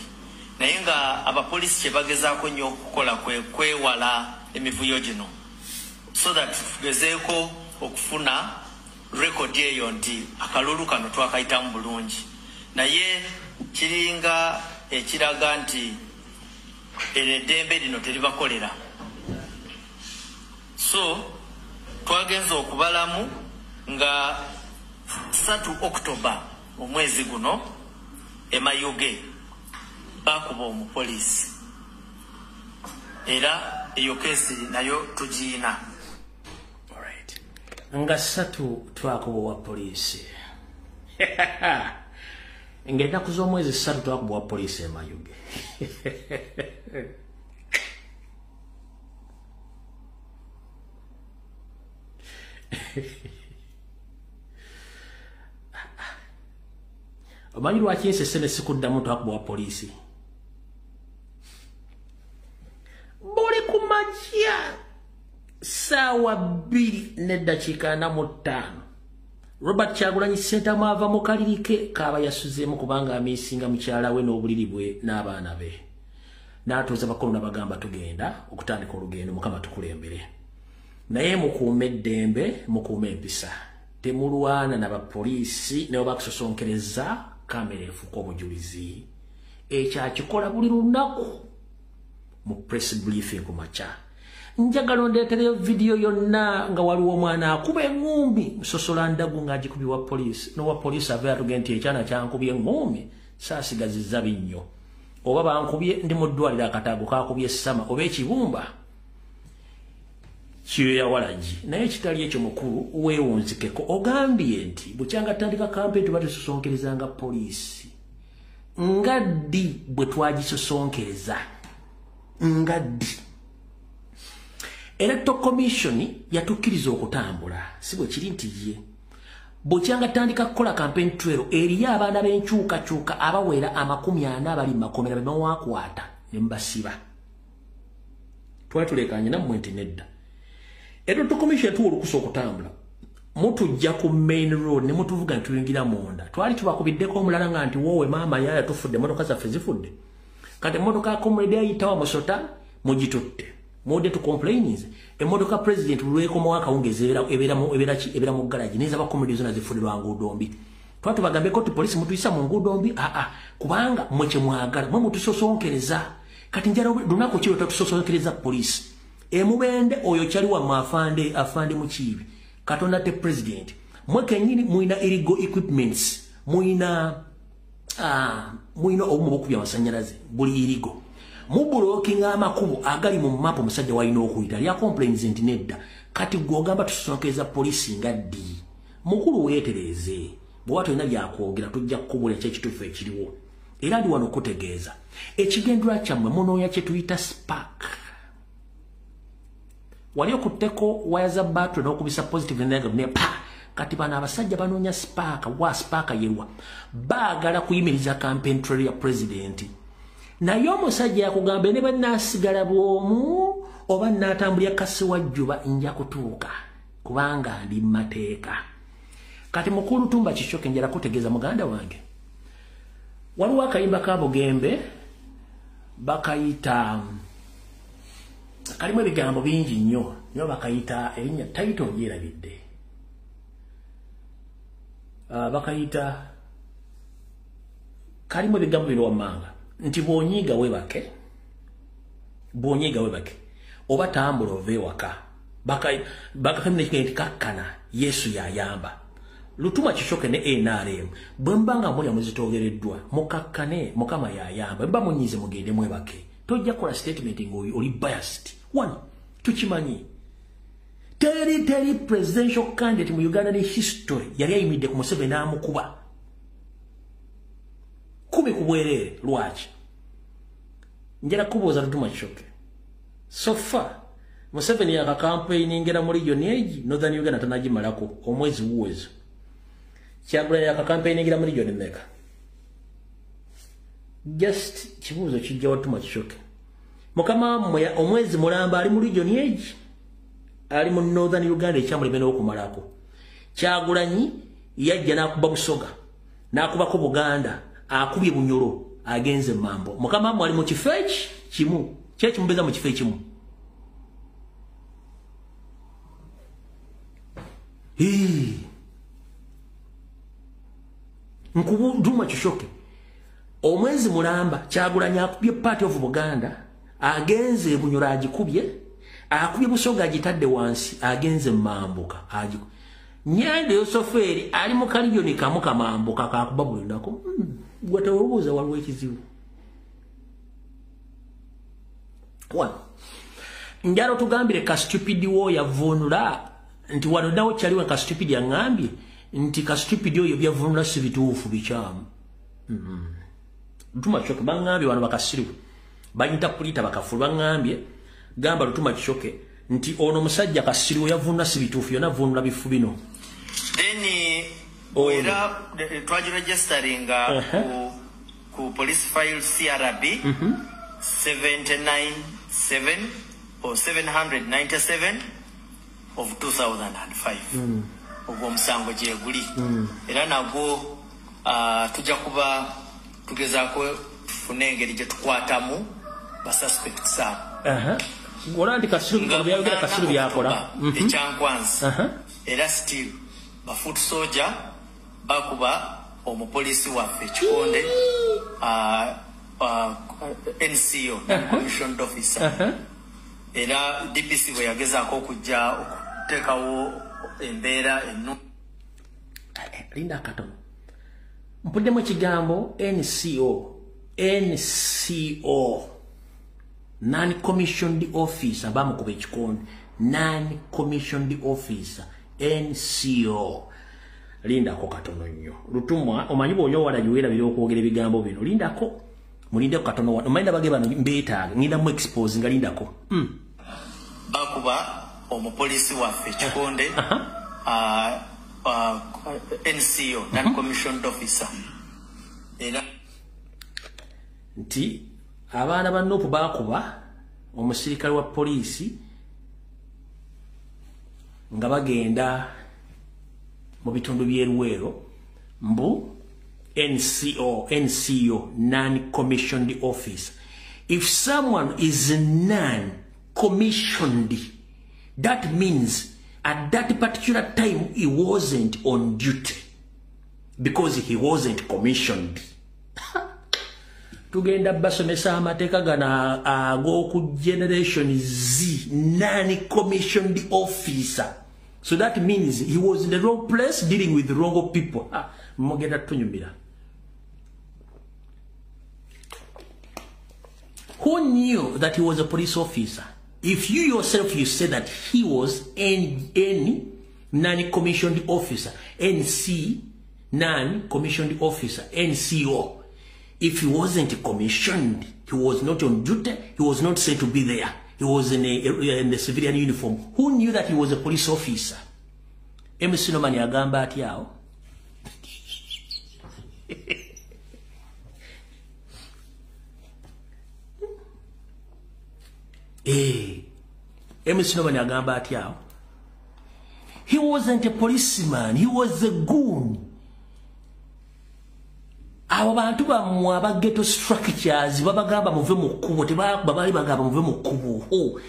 naye nga abapoliisi kye bagezaako nnyo okukola kwewala emivuyo gino so that tugezeeko okufuna rekodi eyo nti akalulu kano twakayitamu bulungi naye kiringa ekiraga nti eddembe lino teribakolera. So twagenza okubalamu nga 3 October omwezi guno Mayuge bakuba omupoliisi era eyo kesi nayo tugiina. Alright. Nga 3 twakuba wa poliisi. Ngenda z'omwezi 3 twakuba wa poliisi Mayuge. Omanyi lwaki enseseme sikuddamu twakuba wa poliisi? Buli ku makya ssaawa 2:45 Robert Kyagulanyi Ssentamu ava mu kalirike kaaba yasuzeemu kubanga amiisinga mukyala we n'obuliri bwe n'abaana be. N'atuuza bakulu n'abagamba tugenda okutandika olugendo Mukama tukulembere. Naye mukuume eddembe mukuume empisa. Temulwana n'abapoliisi ne bakusosonkereza kamera efuuka obujulizi. Ekyakikola buli lunaku mu press briefing ku makya. Njagala ondeetereyo video yonna nga waliwo omwana akuba eŋŋumbi musosola ndagu ng'agikubibwa poliisi. N'owa poliisi ava yatuge nti ekyana kyankubye eŋŋumbi saasigazizza binnyo. Oba bankubye ndi mu ddwaliro akataago kaakubye essama oba ekibumba kiyoya walagi. Naye kitali ekyo mukulu weewunzikeko. Ogambye nti bukyanga tandika kampeni tuba tusosonkerezanga poliisi Ngadi bwe twagisosonkereza. Ngadi. Electoral Commission yatukkiriza okutambula. Si bwe kiri nti ye. Bokyanga tandika kukola campaign trail eriya abaana b'enkyukakyuka abawera 40 abali makomera bebawakwata ne mbasiba. Twatulekanye nammwe nti nedda. Electoral Commission tuwa olukusa okutambula. Mutujja ku main road ne mutuvuga ntuyingira munda. Twali tubakubiddeko omulala nga nti wowe maama yaya tufudde motoka zaffe zifudde. Kati motoka comrade ayitawa musota mugitutte. Mode to complainings. Emodoka president lweko mwaka ungezera ebera mu garage neza ba comrade zona zifudde ngudombi. Twatu bagambe ko police mutuyisa mu ngudombi kubanga mweche mwagala mwe mutusosonkereza. Kati njala dunako kiro tatusosonkereza police. Emubende oyo kyali wa mafande afande mukibi. Katonda te president. Mwe kenyini muina illegal equipments. Muina omuboku bya masanyalaze buli illegal. Mubuloking amakubu agali mu mapo musajja walina okuyita ya complaints nti nedda kati gwogamba tusokeza police ngaddi mukulu weetereze bwato ina byakwogera tujja kukubula ekitufu ekiriwo era ndi wano kutegeeza ekigendwa kyammwe muno kye tuyita spark wali okutteko waya za battery n'okubisa positive and negative ne pa kati bana abasajja banoonya spark wa spark yerwa baagala kuyimiriza campaign trail ya president na yomo sajja yakugambe ne bannasigala bwomu oba natambulya kasi wajjuba nja kutuuka kubanga ndi mateeka kati mukulu tumba kishoke njala kutegeeza muganda wange waliwo akayimba ka Bugembe bakayita kalimu ebigambo bingi nnyo nyo bakayita erinnya title gyerabidde bakayita kalimu ebigambo bino wammanga nti bonyiga webake oba tambula ove waka bakakamina kigenti kakkana Yesu yayamba lutuma kishoke ne NRM bwembanga mulya muzitogereddwa mukakkane mukama yayamba mba munyize mugende mwebake tojja kola statement ngoyo oli biased one tukimanyi teri presidential candidate mu Uganda ni history yali ayimidde ku Museveni amukuba kubi kubwerere lwaki njera kuboza lutuma kishoke so far Museveni yaka campaign ngera muri region Northern Uganda tanagimalako omwezi uwezo Kyagula yaka campaign ngera muri region meka just kibuzo kijja watuma kishoke mukama mwe omwezi mulamba ali muri region ali mu Northern Uganda ekyamule beno okumalako Kyagulanyi yajja nakuba Busoga nakubako Buganda akubye Bunyoro agenze mambo mukama mwali mu kifechi kimu kyechi mbeza mu kifechi kimu nkubu duma kishoke omwezi mulamba Kyagulanya akubye party of Buganda agenze Bunyoro agikubye akubye Busoga agitadde wansi agenze mambuka agiku Nyande Yosoferi ali mu kalijoni kamuka mambuka kakuba bulindako gwatawubuza waliwo ekizibu one njalo tugambire ka stupid wo yavunula nti wano dawo kyaliwe ka stupid yangambye nti ka stupid yo byavunula si bituufu bichamu Lutuma Kishoke bangambye wano bakasiriwe banyitapulita bakafulu bangambye gamba Lutuma Kishoke nti ono musajja kasiriwe yavunula si bituufu yona vunula bifu bino then era twaji registering ku police file CRB 797 or 797 of 2005 ogwo musango gye guli era nagwo tujja kuba tugezaako tufune engeri gye tukwatamu ba suspects Gorandi kasiru byagera kasiru byakola ekyankwanza era still ba foot soldier bakuba omupolisi waffe Kikonde NCO commissioned officer era DPC bwe yagezaako okujja okuteekawo embeera ennu linda katono mpuddemu ekigambo NCO non-commissioned officer bamukuba ekikonde non-commissioned officer NCO lindako katono nnyo. Lutumwa omanyi bw'onyo wala juwera biri okwogera ebigambo bino. Lindako. Mulindeko katono wano. Omanyi bage bano mbeetaaga. Ngenda mu expose nga lindako. Bakuba omupoliisi waffe Kikonde NCO non-commissioned officer. Nti abaana ba Nuupu bakuba omusirikale wa poliisi nga bagenda mu bitundu by'Eruweero mbu NCO non-commissioned officer. If someone is non-commissioned, that means at that particular time he wasn't on duty because he wasn't commissioned. Tugenda basomesa amateeka gana ag'oku generation Z, non-commissioned officer. So that means he was in the wrong place dealing with the wrong people. Mogenda tunyumira. Who knew that he was a police officer? If you yourself, you said that he was any non-commissioned officer, NC, non-commissioned officer, NCO. If he wasn't commissioned, he was not on duty, he was not said to be there. He was in a civilian uniform. Who knew that he was a police officer? MC Nomani agamba ati yao. MC Nomani agamba ati yao. He wasn't a policeman, he was a goon. Abo bantu bamwe aba ghetto structures babagamba muve mu kkubo tebabali bagamba muve mu kkubo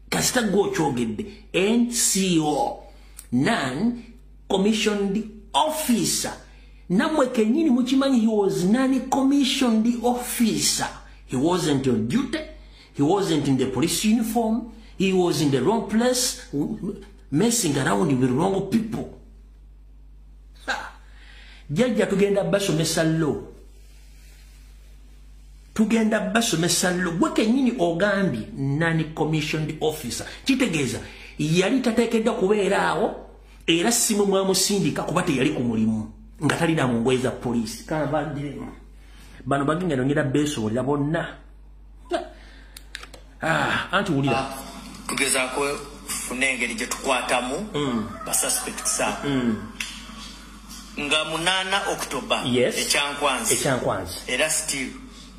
kasita gokyogedde NCO non-commissioned officer namwe kenyini mukimanyi he was non-commissioned officer. He wasn't on duty, he wasn't in the police uniform, he was in the wrong place messing around with wrong people. Jajja tugenda basomesa law. Tugenda basomesa law. Gwe kenyini ogambye non-commissioned officer. Kitegeeza yali tateekeddwa kubeera awo era simu mwamusindika kuba teyali ku mulimu nga talina mu ngoye za poliisi. Kavaddiremu. Bano bagenda nongera beesobolera bonna. Anti wulira. Tugezaako tufune engeri gye tukwatamu basuspects abo. Nga 8 October ekyankwanzi era still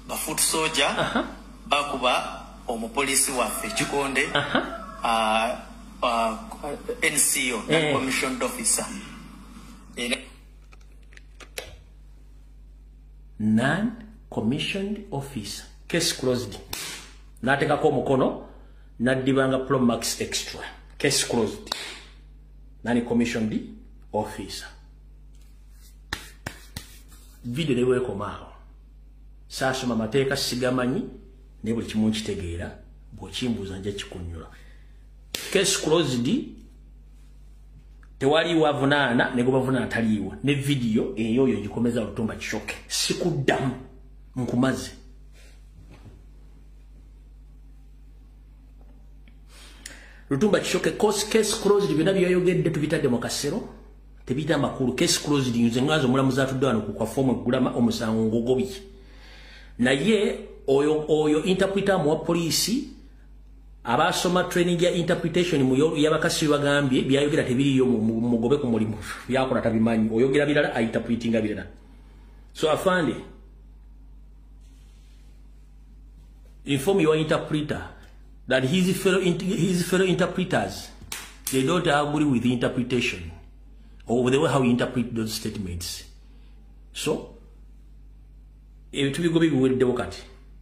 bafoot soldier bakuba omupoliisi waffe Kikonde NCO non-commissioned officer. Non-commissioned officer. Case closed. Natekako omukono naddibanga Pro Max Extra. Case closed. Non-commissioned officer. Video newe komao. Sasoma mateeka sigamanyi ne buli kimu nkitegeera bw'okimbuuza nja kikunyula. Case closed. Tewali wavunaana ne gobavunaana taliiwa. Ne video eyo ngikomeza Lutumba Kishoke. Sikuddamu nkumaze. Lutumba Kishoke case closed byonna byayogedde tubitadde mu kasero. Tebita makuru case closed nze ngazo mulamuzi atudde wano ku fomu eggulama omusango ngogobi. Naye oyo interpreter mu police abasoma training ya interpretation mu yabakasi bagambye byayogera tebiriyo mugobe ku mulimu byakola tabimanyi oyogera birala interpretinga birala. So afande inform your interpreter that his fellow interpreters they don't agree with the interpretation or the way how you interpret those statements. So to be going with the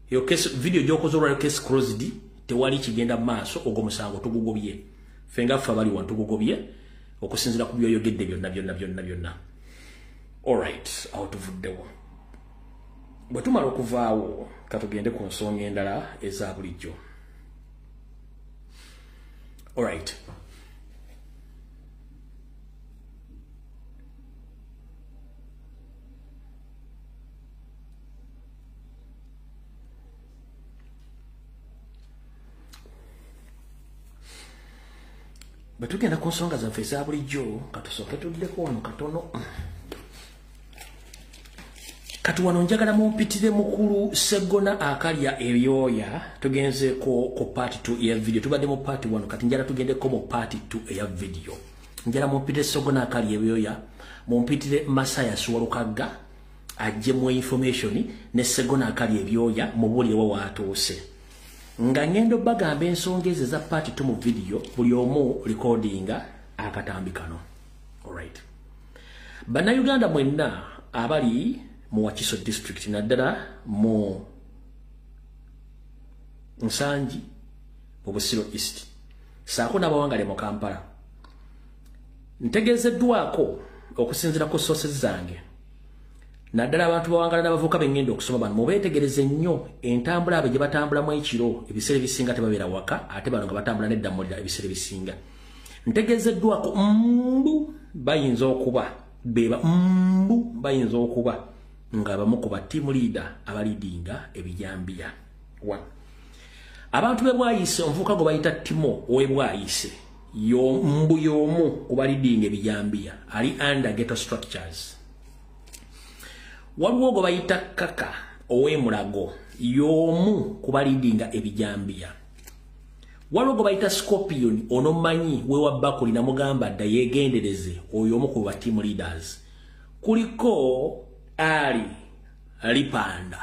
your case video jokozora case closed tewali kigenda maaso ogomusango tugugobye fenga fabali want tugugobye okusinzira ku byoyogedde byonna. All right, out of the one bwetumala okuvaawo katugende ku nsonga endala eza bulijjo. All right. Betugenda ku nsonga zaffe eza bulijjo katusooke tuddeko wano katono. Kati wano njagala mumpitire mukulu Sseggona akalya ebyoya. Tugenze ko part 2 ya video. Tubadde mu part 1 kati njala tugendeko mu part 2 ya video. Njala mumpitire Sseggona akalya ebyoya. Mumpitire Masaya Suwalukagga ajje mu information ne Sseggona akalya ebyoya mu bulire wa watuuse. Nga ngendo bagamba ensonga ezo za part 2 mu video buli omu recordinga akatambi kano. Alright. Bannayuganda mwenna abali mu Wakiso district naddala mu Nsanji mu Busiro East saako n'abawangale mu Kampala ntegezeddwako okusinzira ku sources zange naddala abantu bawangala n'abavuka bengenda okusoma bano mubeetegereze nnyo entambula abe gye batambulamu ekiro ebiseera ebisinga tebabeera waka ate bano nga batambula n'eddamulira ebiseera ebisinga ntegezeddwako bayinza okuba beba bayinza okuba nga bamu ku team leader abalidinga ebijambiya. 1 abantu be bwayise omuvuka go bayita Timo owe bwayise yomu kubalidinga ebijambiya ali under ghetto structures. Waliwo go bayita Kaka owe Mulago yomu kubalidinga ebijambiya. Waliwo go bayita Scorpion ono manyi we wabakuli na mugamba dda yegendereze oyo omu ku team leaders. Kuliko Ali Lipanda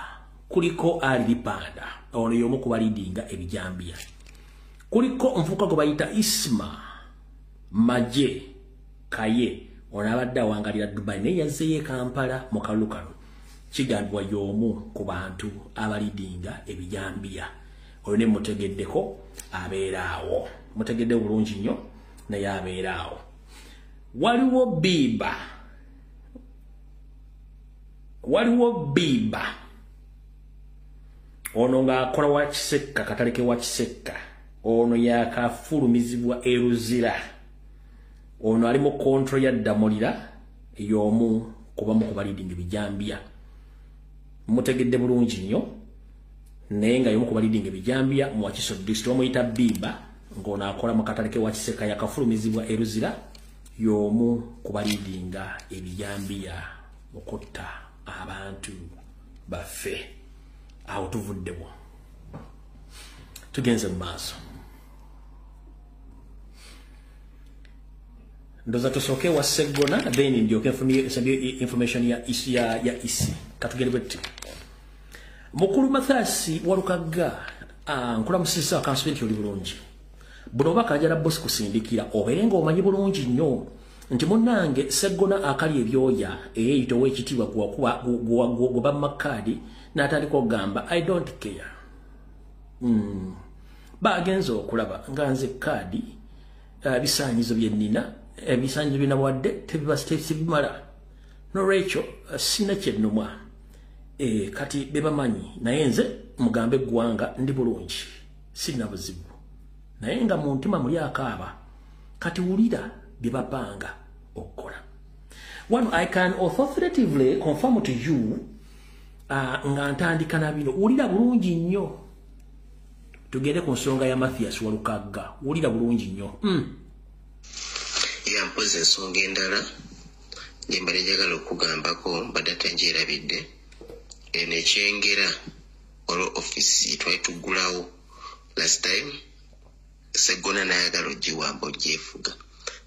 ono yomu kubalidinga ebijambiya. Kuliko nfuka go bayita Isma Maje Kaye ono abadde awangalira Dubai naye yazzeeyo e Kampala mu kalulu kano kigambibwa y'omu ku bantu abalidinga ebijambiya. Oyo ne mutegeddeko abeeraawo mutegedde bulungi nnyo naye abeeraawo. Waliwo Biba ono ng'akola wa Kisekka kataleke wa Kisekka ono yakafulumizibwa eruzira ono ali mu control ya Ddamulira y'omu kubamu ku balidinga ebijambiya mutegedde bulungi nnyo naye nga y'omu ku balidinga ebijambiya mu Wakiso district omuyita Biba ng'ono akola mu kataleke wa Kisekka yakafulumizibwa eruzira y'omu ku balidinga ebijambiya okutta abantu baffe awo tuvuddewo tugenze mu maaso. Ndoza tusooke wa Sseggona then ndyoke information ya isi katugende bwetti mukulu Mathasi Walukagga nkula musisa akansulinti oli bulungi buno bakajala boss kusindikira oberenga omanyi bulungi nnyo nti munnange Sseggona akali ebyoya eyito wekitibwa gwa makadi n'atandika okugamba I don't care. Bagenza okulaba nga nze kadi bisaanyizo bye nnina ebisaanyizo bye nawadde tebimala n'olwekyo sina kyennumwa kati bebamanyi naye nze mugambe eggwanga ndi bulungi sirina buzibu naye nga mu ntima muli akaaba kati wulira bye bapanga okukola. I can authoritatively confirm to you nga ntandika na bino wulira bulungi nnyo tugende ku nsonga ya Mathias Walukagga wulira bulungi nnyo mpoza ensonga endala gyembadde njagala okugambako mbadde tangyerabidde eno ekyengera olwo offisi twali tuggulawo last time Sseggona n'ayagala ogiwamba ogyefuga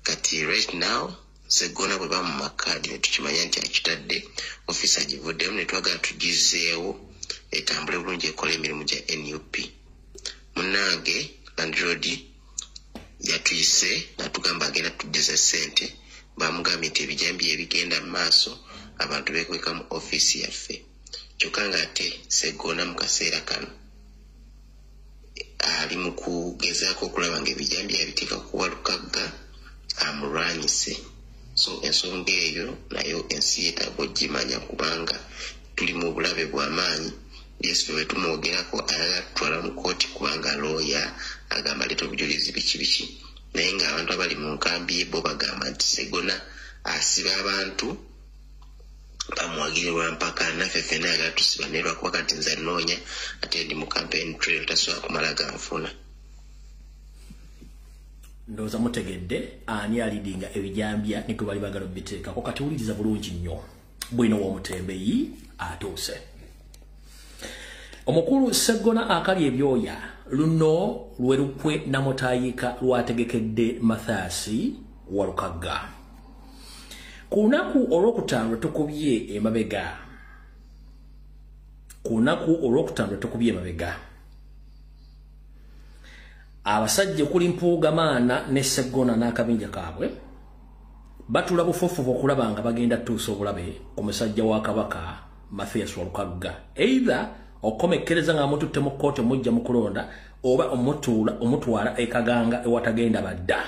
kati right now Sseggona bwe bamu makadi ne tukimanya nti akitadde offisi agivuddemu ne twagala tugizeewo etambule bulungi ekola emirimu gya NUP. Munnange landlord yatuyise natugamba agenda tuddeza ssente bamugambye nti ebijambiya ebigenda mu maaso abantu beekweka mu offisi yaffe kyokka nga ate Sseggona mu kaseera kano ali mu kugezaako okulaba nga ebijambiya biteeka ku Walukagga amulwanyise. So ensonga eyo nayo ensi yeetaaga ogimanya kubanga tuli mu bulabe bw'amaanyi. Yesu we tumwogerako ayagala tutwala mu kooti kubanga looya agamba leeta obujulizi biki naye ng'abantu abali mu nkambi ye bo bagamba nti Sseggona asiba abantu bamuwagirirwa mpaka naffe ffenna ayagala tusiba naye lwakuba kati nze nnoonya ate ndi mu campaign trail tasobola kumala ganfuna. ndoza mutegedde ani alidinga ebijambya niko bali bagalo biteka ko kati uliriza bulungi nnyo bwino wo mutembeyi atuse omukulu Sseggona akali ebyoya luno lwerukwe namutayika lwategekedde Mathias Walukagga kunaku olwokutano tukubye emabega abasajja kuli Mpuuga Maana ne Sseggona n'akabinja kaabwe batula bufofu okulaba nga bagenda tuusa obulabe ku musajja wa Kabaka Mathias Walukagga either okomekereza nga mututte mu kkooti mujja mu kulonda oba omutwala ekaganga ewatagenda badda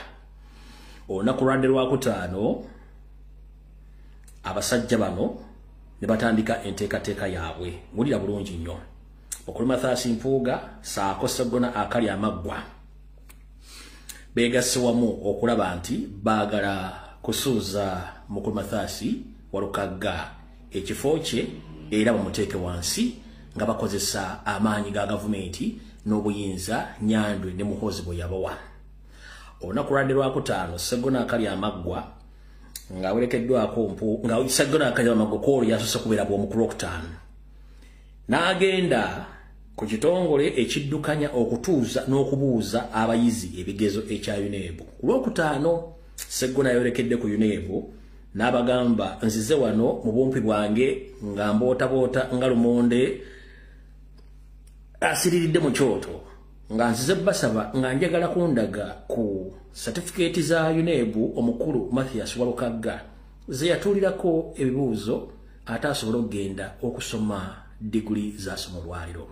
olunaku lwadde lwakutaano abasajja bano ne batandika enteekateeka yaabwe mulira bulungi nnyo okuli Mathias Mpuuga saako Sseggona akali amaggwa begasse wamu okulaba nti baagala kusuuza mukulu Mathias Walukagga ekifo kye era bamuteeke wansi nga bakozesa amaanyi ga gavumenti n'obuyinza Nyandwe ne Muhoozi bwe yabawa olunaku lwadde lwakutaano Sseggona akali amaggwa nga werekeddwako nga Sseggona akali amaggwa kwolwo yasose kubeera bw'omukulu okutaano n'agenda ku kitongole ekiddukanya okutuuza n'okubuuza abayizi ebigezo ekya UNEB ku lwokutaano Sseggona yolekedde ku UNEB n'abagamba nzize wano mu bumpi bwange nga mbootaboota nga lumonde asiriridde mu kyoto nga nzize basaba nga njagala kundaga ku certificate za UNEB omukulu Mathias Walukagga ze yatuulirako ebibuuzo ate asobola okugenda okusoma degree zasoma olwaliro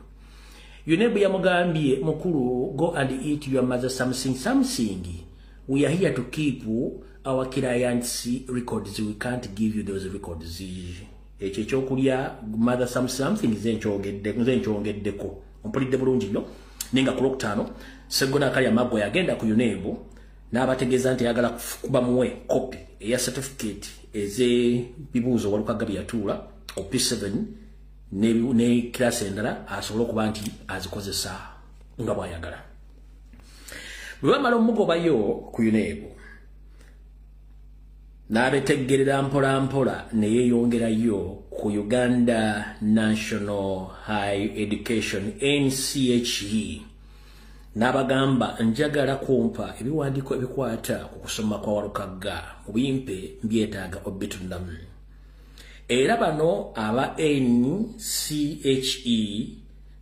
UNEB yamugambye mukulu go and eat your mother something we are here to keep our clients records we can't give you those records ekyo ekyokulya mother something nzenkyongeddeko ompulidde bulungi nnyo ninga ku lwokutaano Sseggona akali amaggwa yagenda ku UNEB n'abategeeza nti ayagala kubamuwe kopi eya certificate ez'ebibuuzo Walukagga bye yatuula P7 ne class endala asobola okuba nti azikozesa nga bw'ayagala bwe bamala omugobayo ku UNEB n'abeteggerera mpola ne yeeyongerayo ku Uganda National Higher Education NCHE n'abagamba njagala kumpa ebiwandiiko ebikwata ku kusoma kwa Walukagga mu bimpe mbyetaaga obbitundamu era bano aba NCHE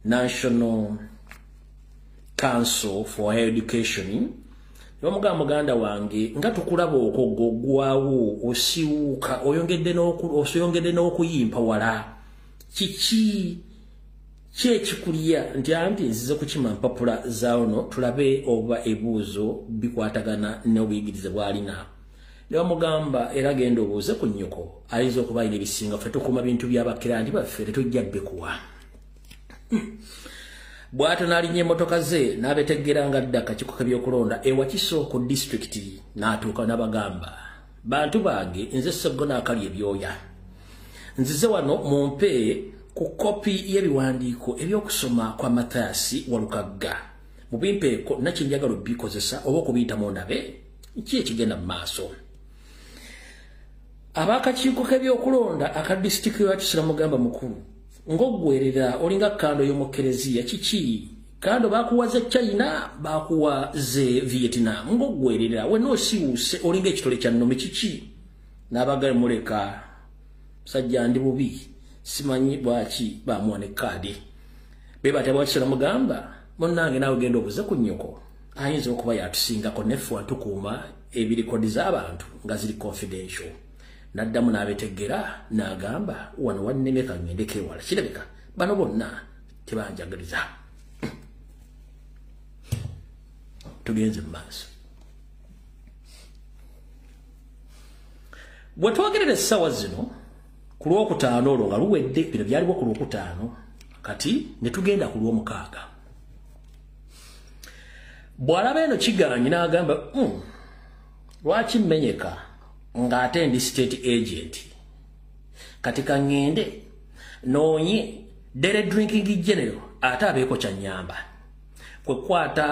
National Council for Higher Education yomugamba muganda wange nga tukulaba okogogwawo osiwuka oyongedde n'okuyimpa wala kiki kyekikulya nti nzize kukima mpapula zaono tulabe oba ebuuzo bikwatagana n'obuyigirize bwalina ne bamugamba era genda obuuze ku nnyoko ayinza okuba alina ebisinga ffe tukuma bintu by'abakirandi baffe tetujja bbekuwa bw'ato n'alinnya emmotoka ze n'abeteggera nga dda akakiiko k'ebyokulonda ewakiso ku disitulikiti n'atuuka n'abagamba bantu bange nze Sseggona akali ebyoya nzize wano mumpe ku kopi y'ebiwandiiko ebyokusoma kwa Mathias Walukagga mu bimpeeko nakye njagala obbikozesa oba okubiyitamu ndabe ki ekigenda mu maaso ab'akakiiko k'ebyokulonda aka disitulikiti y'Wakisula mugamba mukulu ng'oggwerera olinga kando y'omukereziya kiki kando bakuwaze China bakuwaze Vietnam ng'oggwerera we noosiwuse olinga ekitole kya nnomi kiki n'abagale muleka musajja ndi bubi simanyi bwaki bamuwa ne kaadi beba tabwakisula mugamba munnange naawe genda obuze ku nnyoko ayinza okuba yatusingako neffe watukuuma ebirikodi z'abantu nga ziri confidential naddamu n'abeteggera n'agamba wano wannemeka ngendeko ewala kirabika bano bonna tebanjagaliza tugenze mu maaso bwe twogerera essaawa zino ku lwokutaano olwo nga luwedde bino byaliwo ku lwokutaano kati ne tugenda ku lwomukaaga bw'alaba eno kiganyi n'agamba lwaki mmenyeka ng'ate ndi state agent kati kaŋŋende noonye dere drinking general ate abeeko kyannyamba kwe kwata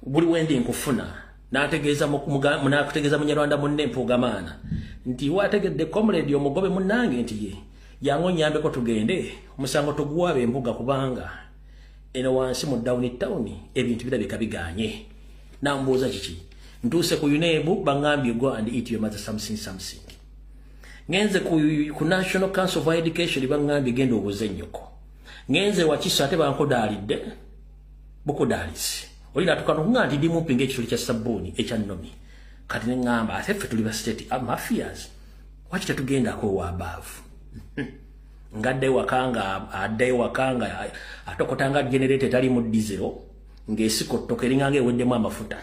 buli wendi nkufuna nategeeza munakutegeeza munyarwanda munne Mpuugamana nti wategedde comrade omugobe munnange nti ye yango nyambeko tugende omusango tuguwabe embuga kubanga eno wansi mu downtown ebintu birabika biganye nambuuza kiki ntuuse ku UNEB bangambye go and eat your mother something ngenze ku National Council of Education bangambye genda obuze nnyoko ngenze wakiso ate bankodaalidde bukudaalisi olina tukano nganti ndi mumpinga ekituli kya sabbuuni ekya nnomi kati ne ngamba ate ffe tuli ba state mafias waki tetugendako wa above ngadde wakanga atokotanga generator tali mu diesel ng'esiko ttoka eringa eweddemu amafuta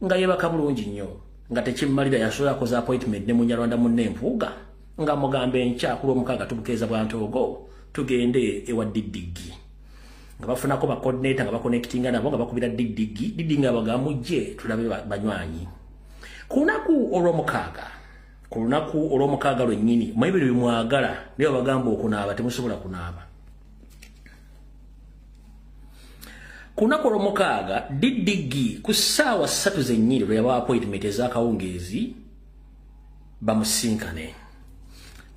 nga yebaka bulungi nnyo nga tekimmalira yasobola koza appointment ne munyarwanda munne Mpuuga nga mugamba enkya ku Lwomukaaga tubukeeza Bwantoogo tugende ewa Didigi nga bafunako ba coordinator nga bakonectinga nabo nga bakubira Didigi nga bagamujje tulabe banywanyi kunaku olw'omukaaga lwennyini mwebiro bimwagala niyo bagamba okunaaba temusobola kunaaba kunaku olw'omukaaga Didigi ku ssaawa 3 zennyini lwe yaba appointment ez'akawungeezi bamusinkane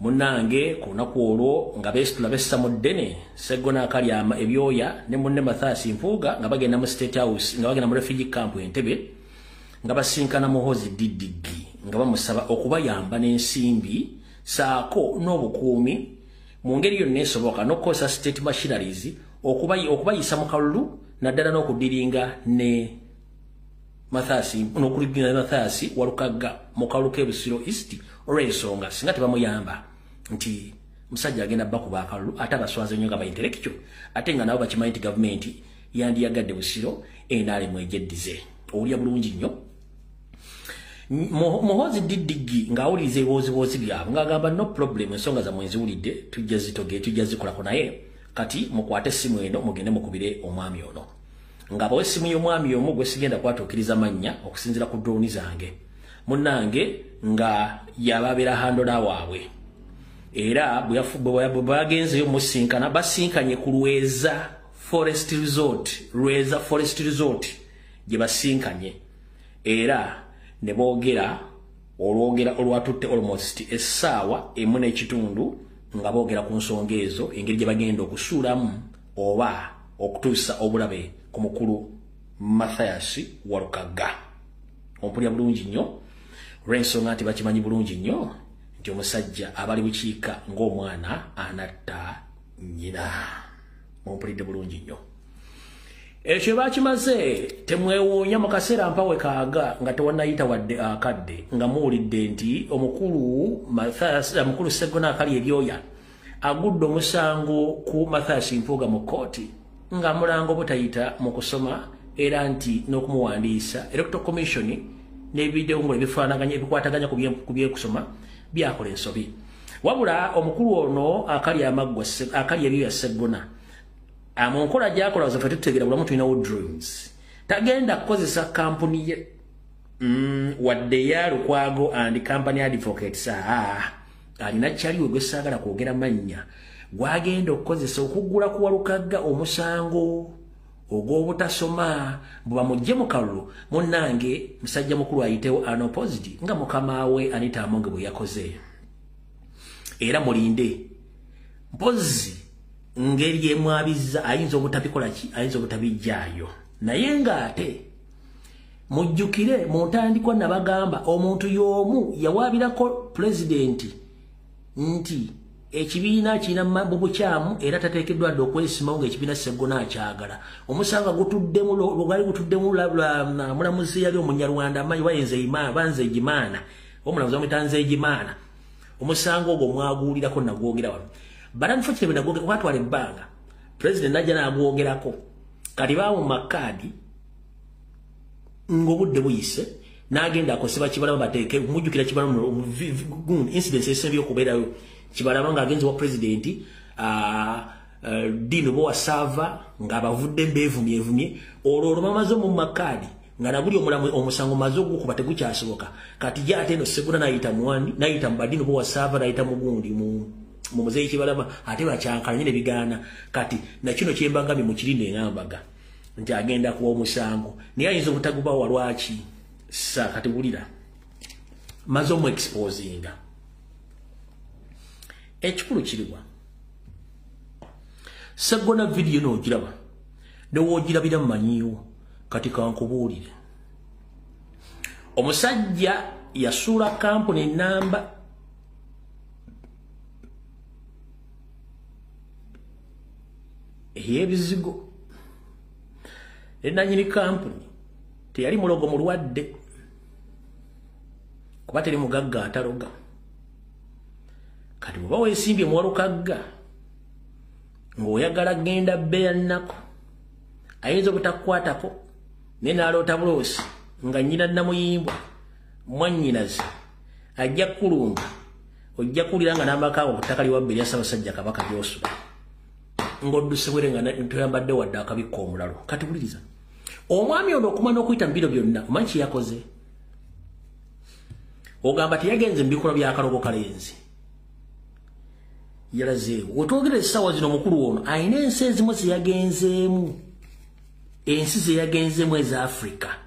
munnange kunaku olwo nga beesitula bessa mu ddene Sseggona Akalyama ebyoya ne munne Mathias Mpuuga nga bagenda mu State House nga bagenda mu refugee camp Entebbe nga basinkana Muhoozi Didigi nga bamusaba okubayamba n'ensimbi saako n'obukuumi mu ngeri yonna esoboka n'okukozesa state machineries okubayisa mu kalulu naddala n'okudiringa ne Mathias Walukagga mu kalulu k'Ebusiro East olw'ensonga singa tebamuyamba nti musajja agenda bakuba akalulu ate abaswaze nnyo nga ba intellectual ate nga nabo bakimanyi nti gavumenti yandiyagadde Busiro NRM ejeddize owulya bulungi nnyo Muhoozi Didigi ng'awuliriza ebiwooziwoozi byabwe ng'agamba no problem ensonga zammwe nziwulidde tujja zikolako naye kati mukwate essimu eno mugende mukubire omwami ono ng'abawa essimu y'omwami omu gwe sigenda kwatuukiriza mannya okusinziira ku drone zange munnange nga yababeera handola waabwe era bwe bagenzeyo musinkana basinkanye ku Lweza Forest Resort gye basinkanye era ne boogera olwatutte almost essaawa emu n'ekitundu nga boogera ku nsonga ezo engeri gye bagenda okusuulamu oba okutuusa obulabe ku mukulu Mathias Walukagga ompulya bulungi nnyo olw'ensonga nti bakimanyi bulungi nnyo nti omusajja abali bukiika ng'omwana anatta nnyina ompulidde bulungi nnyo ekyo bakimaze temwewuunya mu kaseera mpawe kaaga nga tewannayita wadde akadde nga muwulidde nti omukulu Sseggona Akali ebyoya agudde omusango ku Mathias Mpuuga mu kkooti nga mulango butayita mu kusoma era nti n'okumuwandiisa Electoral Commission n'ebiddewo ngo ebifaanaganya ebikwataganya ku byekusoma byakola ensobi wabula omukulu ono akali ebyoya Sseggona mu nkola gy'akola zaffe tutegeera bulamu tulinawo dreams tagenda kukozesa kampuni ye wadde ya Lukwago and Company Advocates alina kyaliwe gwe saagala kwogera mannya gwagenda okukozesa okuggula ku Walukagga omusango ogw'obutasoma bwe bamugye mu kalulu munnange musajja mukulu ayitewo unopposed nga mukama we Anita Amonge bwe yakoze era mulinde mpozi ngeri emwabiza ayinza obutabikola ki ayinza obutabijjaayo naye ng'ate mujjukire mu ntandikwa nabagamba omuntu y'omu yawaabirako pulezidenti nti ekibiina kirina mu bukyamu era tateekeddwa dde okwesimawo ng'ekibiina Sseggona akyagala omusanga gutuddemu lwali gutuddemu mulamuzi yali omunyarwanda amanyi banze egimaana omulamuzi bamutanze egimaana omusango ogwo mwaguwulirako nagwogera wano bananfukire bwe nagwogera kwatwala ebbanga pulezidenti najja nagwogerako kati baamu makaadi ng'obudde buyise n'agenda akoseba Kibalama bateeke mujjukira Kibalama incidents esembi okubeerayo Kibalama ng'agenzi wa pulezidenti Dino Bowasava ng'abavudde beevumyevumye olwo bamaze mu makaadi nga naguli omusango maze ogukuba tegukyasoboka kati gy'ate eno Sseggona n'ayita mu Dino Bowasava n'ayita mu gundi mu muzeeyi Kibalama ate bakyankalanye ne bigaana kati nakino kyembagamye mu kirinde eŋambaga nti agenda kuwa omusango naye ayinza obutagubawa lwaki sa kati bulira mazo mu exposinga ekikulu kiriwa sagona video no giraba newo girabira manyiwo kati kankubuulire omusajja yasula company namba eyebizigo enanyini company teyali mulogo mulwadde kuba teri mugagga ataloga kati bw'oba weesimbye muwalukagga ng'oyagala genda bbeya nnako ayinza obutakukwatako naye n'aloota buloosi nga nnyina namuyimbwa mwannyinaze ajja kukulumba ojja kuwulira nga n'amakaawo ku ttaka liwabbe erya Ssaabasajja Kabaka gy'osula ng'odduse bwere nga toyambadde wadde akabikka omulalo kati wuliriza omwami ono okumana okuyita mu biro byonna omanyi kye yakoze ogamba teyagenze mu bikola by'akalogo kalenzi yalazeewo wetwogera essaawa zino omukulu ono ayina ensi ezimu zeyagenzeemu ensi zeyagenzeemu eza Africa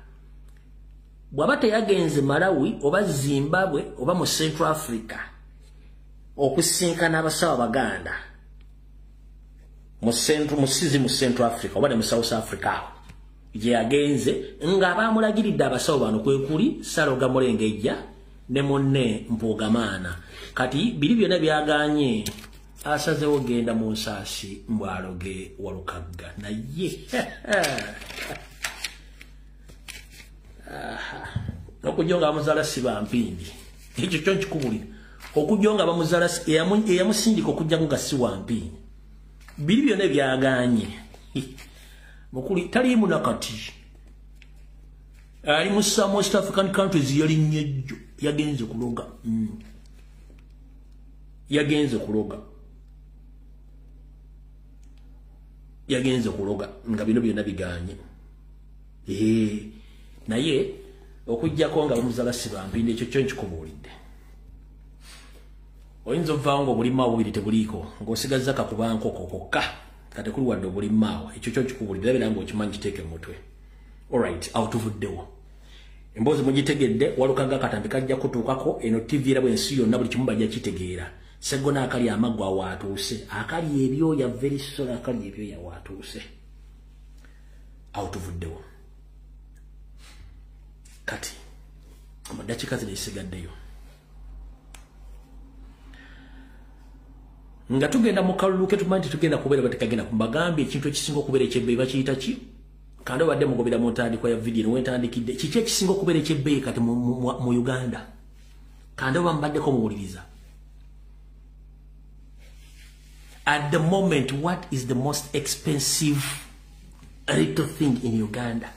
bw'aba teyagenze Malawi oba Zimbabwe oba mu Central Africa okusinkana abasawo Baganda mu Central Africa oba ne mu South Africa gye yagenze nga baamulagiridde abasawo bano kwe kuli Saloga Mulengejja ne munne Mpogamaana kati biri byonna byaganye asazewo genda mu nsaasi mbwaloge walukagga naye okujja nga bamuzaala si bampindi ekyo kyo nkikubulira okujja nga bamuzaala eyamusindika okujja nga si wampindi biri byonna byaganye mukuli taliimu nakati ali mu some West African countries yalinnye jjo yagenze kuloga yagenze kuloga nga bino byonna biganye naye okujjako nga bamuzaala si bampindi ekyo kyo nkikubuulidde oyinza ovaawo nga obulimaawo bubiri tebuliiko ng'osigazza kakubankoko kokka katekuli wadde obulimaawo ekyo kyo nkikubuulidde era nga okimanyi kiteeke mu mutwe alright awo tuvuddewo emboozi mugitegedde walukagga katambi kajja kutuukako eno TV era bwensi yonna buli kimu bajja kitegeera Segona akali amaggwa awaatuuse akali ebyoya very sorry akali ebyoya awaatuuse awo tuvuddewo kati amaddakiika zino esigaddeyo nga tugenda mu kalulu ke tumanyi tugenda kubeera batekagenda kumbagambye ekintu ekisinga okubeera ekyebbeeyi bakiyita ki kandi obadde mugobera mu ntandikwa ya vidiyo newentandikidde kiki ekisinga okubeera ekyebbeeyi kati mu Uganda kandi oba mbaddeko muwuliriza at the moment what is the most expensive little thing in Uganda?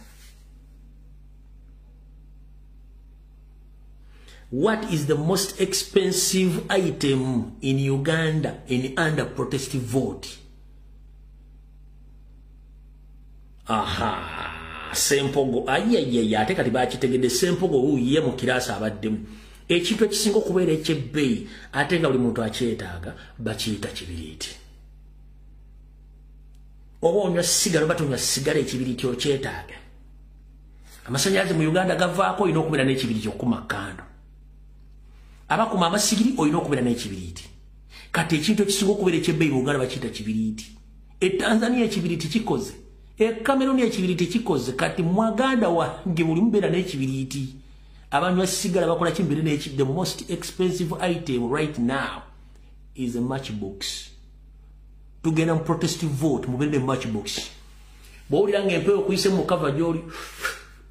What is the most expensive item in Uganda in under protestive vote? Aha, Sempogo. Ayayaya, ate kati bakitegedde Sempogo uye mu kirasa abaddemu. Ekintu ekisinga okubeera ekyebbeeyi ate nga buli muntu akyetaaga bakiyita kibiriiti. Oba onywa sigala oba tonywa sigala ekibiriiti okyetaaga. Amasannyalaze mu Uganda gavaako olina okubeera n'ekibiriiti okukuma kkando. Abakuma amasigiri olina okubeera n'ekibiriiti. Kati ekintu ekisinga okubeera ekyebbeeyi mu Uganda bakiyita kibiriiti. Tanzania ekibiriiti kikoze. Cameroon ekibiriiti kikoze. Kati Mwaganda wange buli mubeera n'ekibiriiti. Abanywa sigala bakola kimbere n'eki. The most expensive item right now is a matchbox. Tugenda mu protestive vote mubeere ne matchbox. Bw'owulira ng'empewo okuyise mu kava gy'oli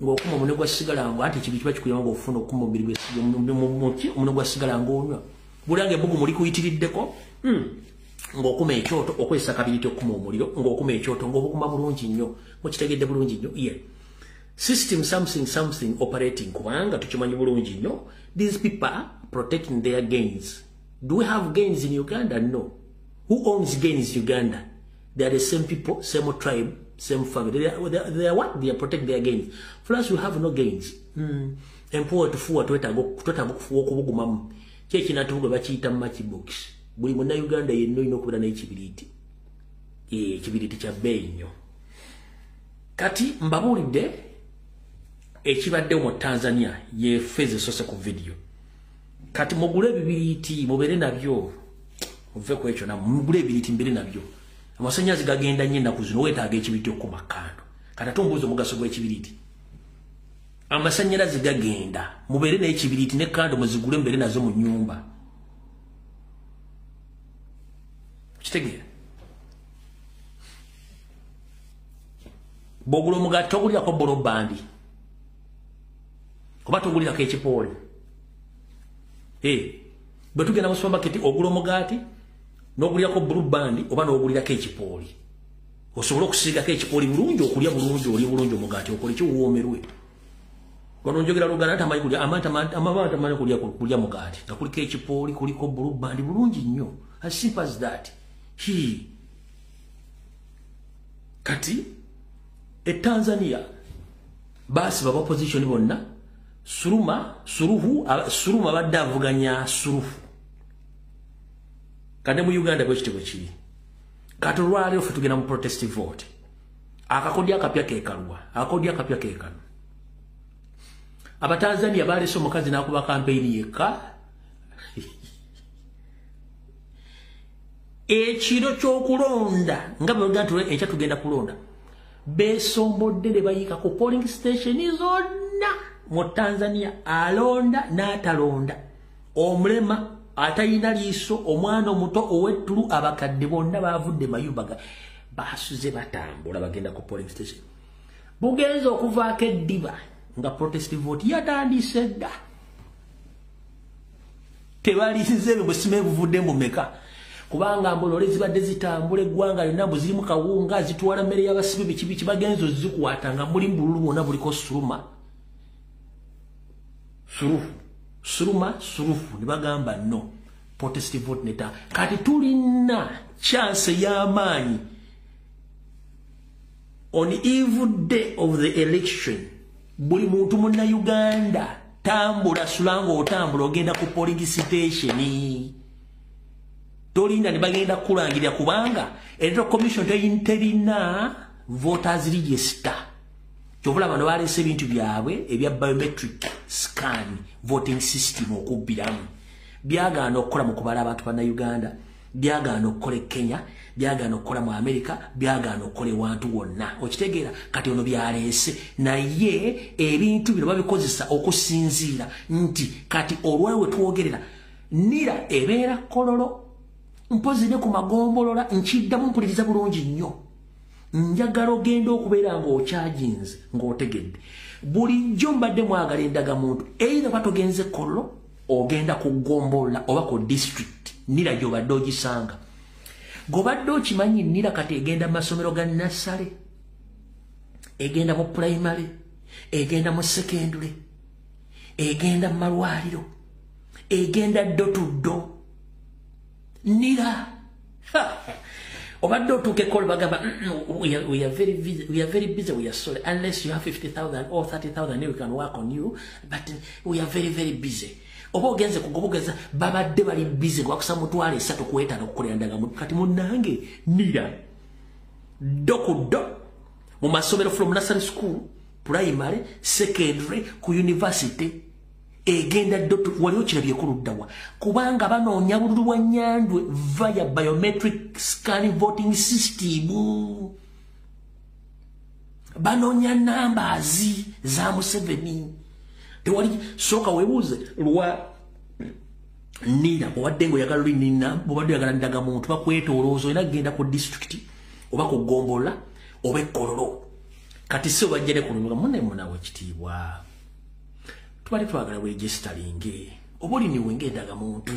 ng'okuma omune gwa sigala ngo ate kibi kiba kikuyamba ng'ofuna okuma omubiri omune gwa sigala ng'onywa. Bw'owulira ng'ebbugu muli kuyitiriddeko ng'okuma ekyoto okozesa kabiriiti okukuma omuliro ng'okuma ekyoto ng'obukuma bulungi nnyo mukitegedde bulungi nnyo yeah. System something operating kubanga tukimanyi bulungi nnyo. These people are protecting their gains. Do we have gains in Uganda? No. Who owns gains in Uganda? They are the same people, same tribe, same family. They are what? They are protecting their gains. For us, we have no gains. Empower tufuwa twetaaga okufuwa okubugumamu. Kyeki natubuga bakiyita matchbox. Buli muna Uganda yenno ino okubeera n'ekibiriiti. Ekibiriiti kya bbeeyi nnyo. Kati mbabuulidde ekibadde mu Tanzania ye feze sose ku video kati mugule bibiriti mubere nabyo muve ku ekyo na mugule bibiriti mbere nabyo amasanyazi gagenda nyenda kuzino wetaaga ekibiriti okumakando kata tumbuzo mugaso gwe ekibiriti amasanyalazi gagenda mubere na ekibiriti ne kando muzigule mbere nazo mu nyumba kitegera bogulo mugati togulira ko bolo bandi kuba togulira ko ekipoli betugenda mu supermarket ogulo mugati n'ogulira ko blue bandi oba n'ogulira ko ekipoli osobola okusiga ko ekipoli bulungi okulya bulungi oli bulungi omugati okole kiwoomerwe kono njogera lugana tamanyi kulya amabata tamanyi kulya mugati nga kuliko ekipoli kuliko blue bandi bulungi nnyo as simple as that kati Tanzania basi baba opposition bonna Suruma badde avuganya Surufu kade mu Uganda bwekitibwe kiri kati olwali ofe tugenda mu protest vote akakodi akapya kekalwa Abatanzania baleese omukazi n'akuba campaign yekka ekiro ky'okulonda nga bwegantule enkya tugenda kulonda besombodde ne bayika ku polling station zonna mu Tanzania alonda n'atalonda omulema atayina liiso omwana omuto owettulu abakadde bonna bavudde mayumba basuze batambula bagenda ku polling station bugenza okuvaako eddiba nga protest vote yatandise dda tebalinze bwe busime buvudde mu meka kubanga mbolole zibadde zitambula eggwanga lyonna mbu zirimu kawunga zitwala mmere y'abasibe biki bagenzo zikwata nga muli mbululu bwonna buliko Surufu ne bagamba no protest vote neta kati tulina chance y'amaanyi on evil day of the election buli muntu munna Uganda tambula sulanga otambula ogenda ku polling station tolinda ne bagenda kulangirira kubanga electoral commission terina voters register kyobula bano balese ebintu byabwe ebya biometric scan voting system okubbiramu byagaana okukola mu kubala abantu bana Uganda byagaana okukola Kenya byagaana okukola mu America byagaana okukola ewantu wonna okitegeera kati ono byalese naye ebintu bino babikozesa okusinziira nti kati olwawe twogerera nira ebeera kololo mpozi ne ku magombolola nkiddamu mpuliriza bulungi nnyo njagala ogenda okubeera ng'okyajinze ng'otegedde bulijjo mbadde mwagala endagamuntu either batogenze kollo ogenda ku gombola oba ku district nira gy'obadde ogisanga g'obadde okimanyi nira kati egenda mu masomero ga nassale egenda mu primary egenda mu secondary egenda mu malwaliro egenda ddo to ddo nira obadde otuuka ekkola bagamba we are very busy we are sorry unless you have 50,000 or 30,000 we can work on you but we are very busy oba ogenze kugobogeza babadde bali busy gwakusa mutwala 3 kuwetana okukolera ndagamuntu kati munnange nira dokuddo mu masomero from nursery school primary secondary ku university egenda dot waliyo kirabye kuluddawa kubanga banoonya bululu bwa Nyandwe via biometric scan voting system banoonya numbers za Museveni tewali soka webuze lwa nira owadde ngo yagala nina obadde yagala ndaga muntu bakwetoloozo ina genda ku district oba ku gombola oba kololo kati se bajjere kulunga munne munawe kitiibwa twali twagala registering obuli ni wenge ndaga muntu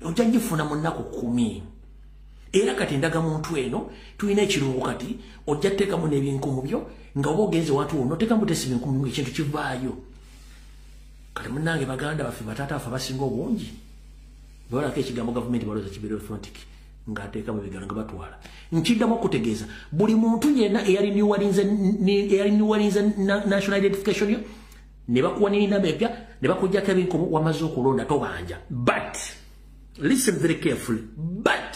ojjagifuna mu nnaku 10 era kati ndaga muntu eno tulina ekirungo kati ojjateka mu nebinkumu byo nga obogenze watu ono teka mutesi binkumu ekintu kivaayo kati munnange baganda bafe batata afa basinga obungi bwala ke ekigambo government baloza kibere authentic nga ateka mu bigano nga batwala nkiddamu okutegeeza buli muntu yenna eyali New Orleans national identification yo ne bakuwa nina mepya ne bakujjako ebinkumu wamaze okulonda tobanja but listen very carefully but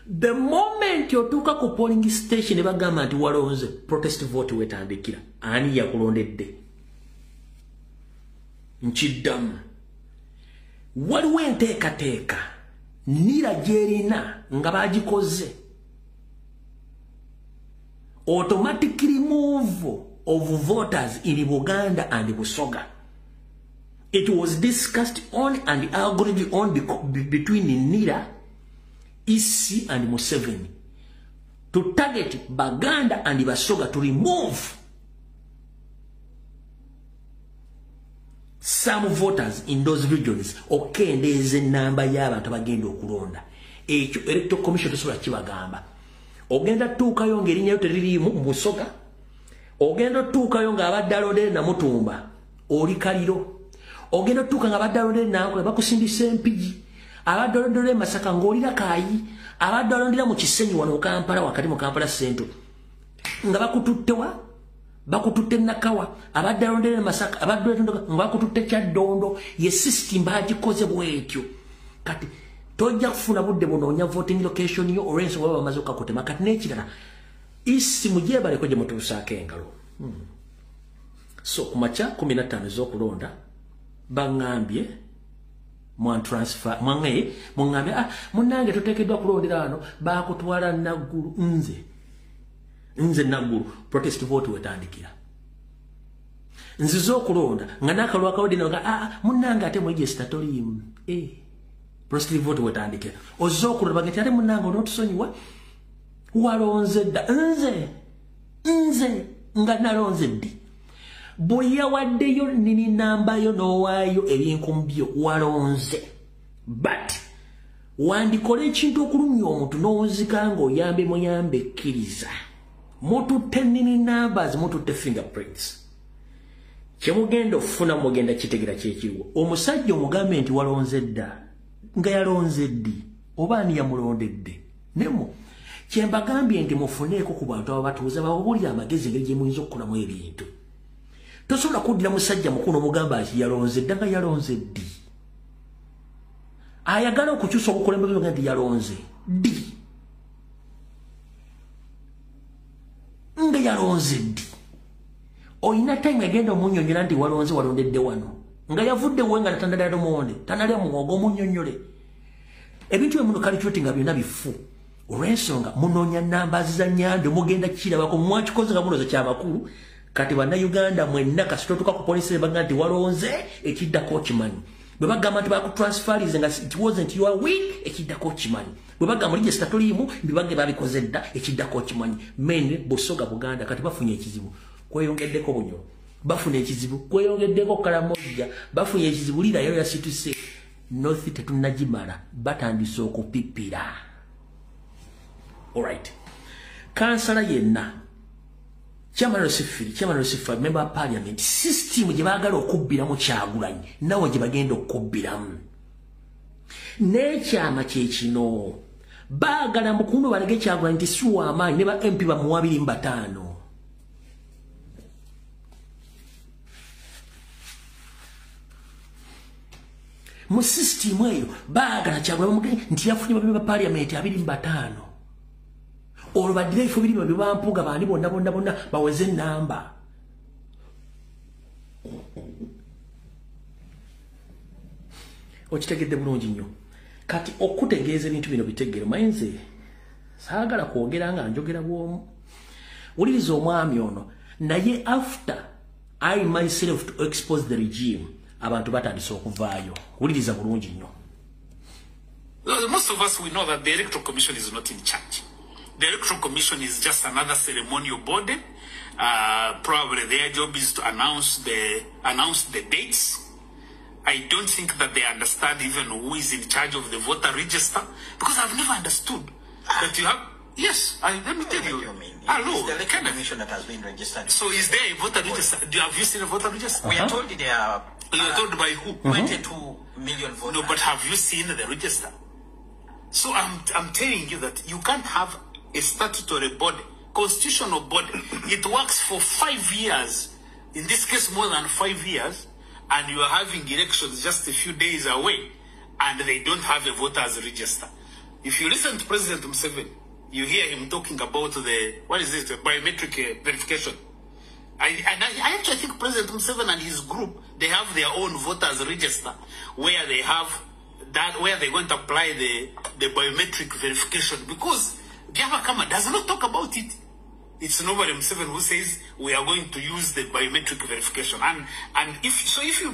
The moment yotuka ku polling station bagamba nti walonze protest vote wetandikira ani yakulondedde nchiddamu waliwo enteekateeka nira gyerina nga bagikoze automatic remove of voters in Buganda and Busoga. It was discussed on and agreed on between Nira, Isi and Museveni to target Baganda and Basoga to remove some voters in those regions. Okay, and there is a number y'abantu bagenda okulonda. Ekyo Electoral Commission tesobola kibagamba. Ogenda tuukayo ng'erinnya lyo teririimu mu Busoga. Ogenda tuukayo ng'abadde alondere na Mutumba oli kaliro. Ogenda tuuka ng'abadde alondere nankole bakusindisa empigi. Abadde alondere Masaka ng'olira Kaayi. Abadde alondera mu Kisenyi wano mu Kampala wakati mu Kampala Central. Nga bakututtewa bakututte Nakawa. Abadde alondere Masaka abadde alondere nga bakututte Kyaddondo. Ye system bagikoze bwetyo. Kati tojja kufuna budde bunoonya voting location yo orenso baba bamaze okakutema kati n'ekirala isi mujeba leko gye mutuusaako engalo. So kumacha 15 ez'okulonda baŋŋambye mwangaye muŋŋambye munnange tuteekeddwa kulondera wano baakutwala Naggulu nze Naggulu protest vote wetandikira nzize okulonda nga n'akalwa kawodino nga munnange ate mwegesta toliimu protest vote wetandikira ozze okulonda bagenti ate munnange onootusonyiwa walonze dda nze nga nalonze ddi bwe yawaddeyo nini nambayo n'owaayo ebyenkumu byo walonze but wandikola ekintu okulumya omuntu n'owuzika ng'oyambe muyambe ekkiriza mututte nini numbers mututte fingerprints kyemugenda okufuna mugenda kitegera kyekiriwo omusajja omugambe nti walonze dda nga yalonze ddi oba ani yamulondedde nemo kyembagambye nti mufuneeko ku bantu ababatuuza babulira amagezi engeri gye muyinza okukolamu ebintu. Tosobola kuddira musajja mukulu omugamba nti yalonze dda nga yalonze ddi. Ayagala okukyusa obukulembeze nga nti yalonze ddi. Nga yalonze ddi. Oyina time agenda omunnyonnyola nti walondedde wano. Nga yavudde we nga natandalira lumonde, tanalya muwogo omunnyonnyole. Ebintu emuno kalikyoti nga byonna bifu. Olw'ensonga munoonya numbers za Nyando mugenda kirabako mwakikoze nga muloza kyamakulu kati bannayuganda mwenna kasita otuuka ku polisi baga nti walonze ekiddako okimanyi bwe bagamba nti bakutransferize nga it wasn't your week ekiddako okimanyi bwe bagamba register toliimu bibage babikoze dda ekiddako okimanyi mene Busoga Buganda kati bafunye ekizibu kweyongeddeko Bunyoro bafuna ekizibu kweyongeddeko Karamoja bafunye ekizibu lirayo yasituse North tetunnagimala batandise okupipira. Alright. Kansala yenna. Chairman Rosifari, member of parliament, system gye baagala okubbiramu Kyagulanyi, nawo gye bagenda okubbiramu. N'ekyama kye kino. Baagala Mukundu balege Kyagulanyi nti si w'amaanyi ne ba MP bamuwa 25. Mu system eyo baagala Kyagulanyi nti yafunye member of parliament 25. Olwo badira ifo biri byo bampuga bandi bonna baweze namba. Okitegedde bulungi nnyo. Kati okutegeeza ebintu bino bitegere mayinze saagala kwogera nga njogera bw'omu. Wuliriza omwami ono naye after I myself to expose the regime abantu batandise okuvaayo. Wuliriza bulungi nnyo. Most of us we know that the Electoral Commission is not in charge. The Electoral Commission is just another ceremonial body. Probably their job is to announce the dates. I don't think that they understand even who is in charge of the voter register, because I've never understood that you have. Yes, let me tell you. Hello, the Electoral Commission that has been registered. So is there a voter register? Have you seen a voter register? We are told they are. You are told by who? 22 million voters. No, but have you seen the register? So I'm telling you that you can't have a statutory body, constitutional body. It works for 5 years, in this case more than 5 years, and you are having elections just a few days away, and they don't have a voters register. if you listen to President Museveni, you hear him talking about the biometric verification. I actually think President Museveni and his group, they have their own voters register where they have that, where they're going to apply the biometric verification, because Byabakama does not talk about it. It's nobody Museveni who says we are going to use the biometric verification, and if you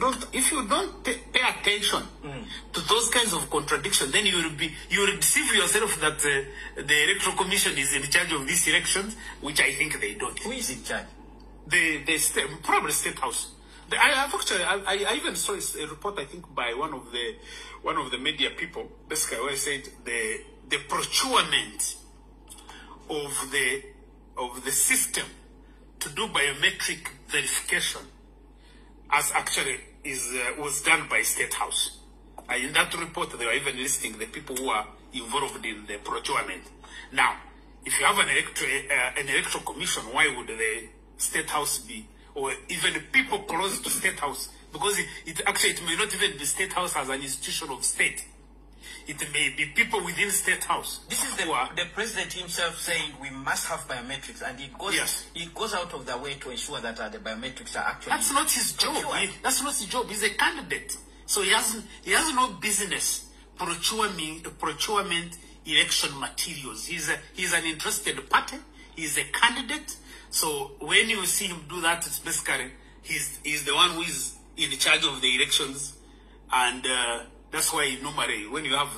don't pay attention to those kinds of contradictions, then you will deceive yourself that the Electoral Commission is in charge of these elections, which I think they don't. Who is in charge? The state, probably State House. I even saw a report, I think, by one of the media people, basically, where said the procurement of the system to do biometric verification was done by State House. In that report, they were even listing the people who are involved in the procurement. Now, if you have an electoral commission, why would the State House be, or even people close to State House? Because it may not even be State House as an institution of state. It may be people within State House. This is the president himself saying we must have biometrics, and he goes out of the way to ensure that the biometrics are actually. That's not his job. That's not his job. He's a candidate, so he has no business procurement election materials. He's an interested party. He's a candidate. So when you see him do that, it's basically he's the one who is in charge of the elections, and that's why normally when you have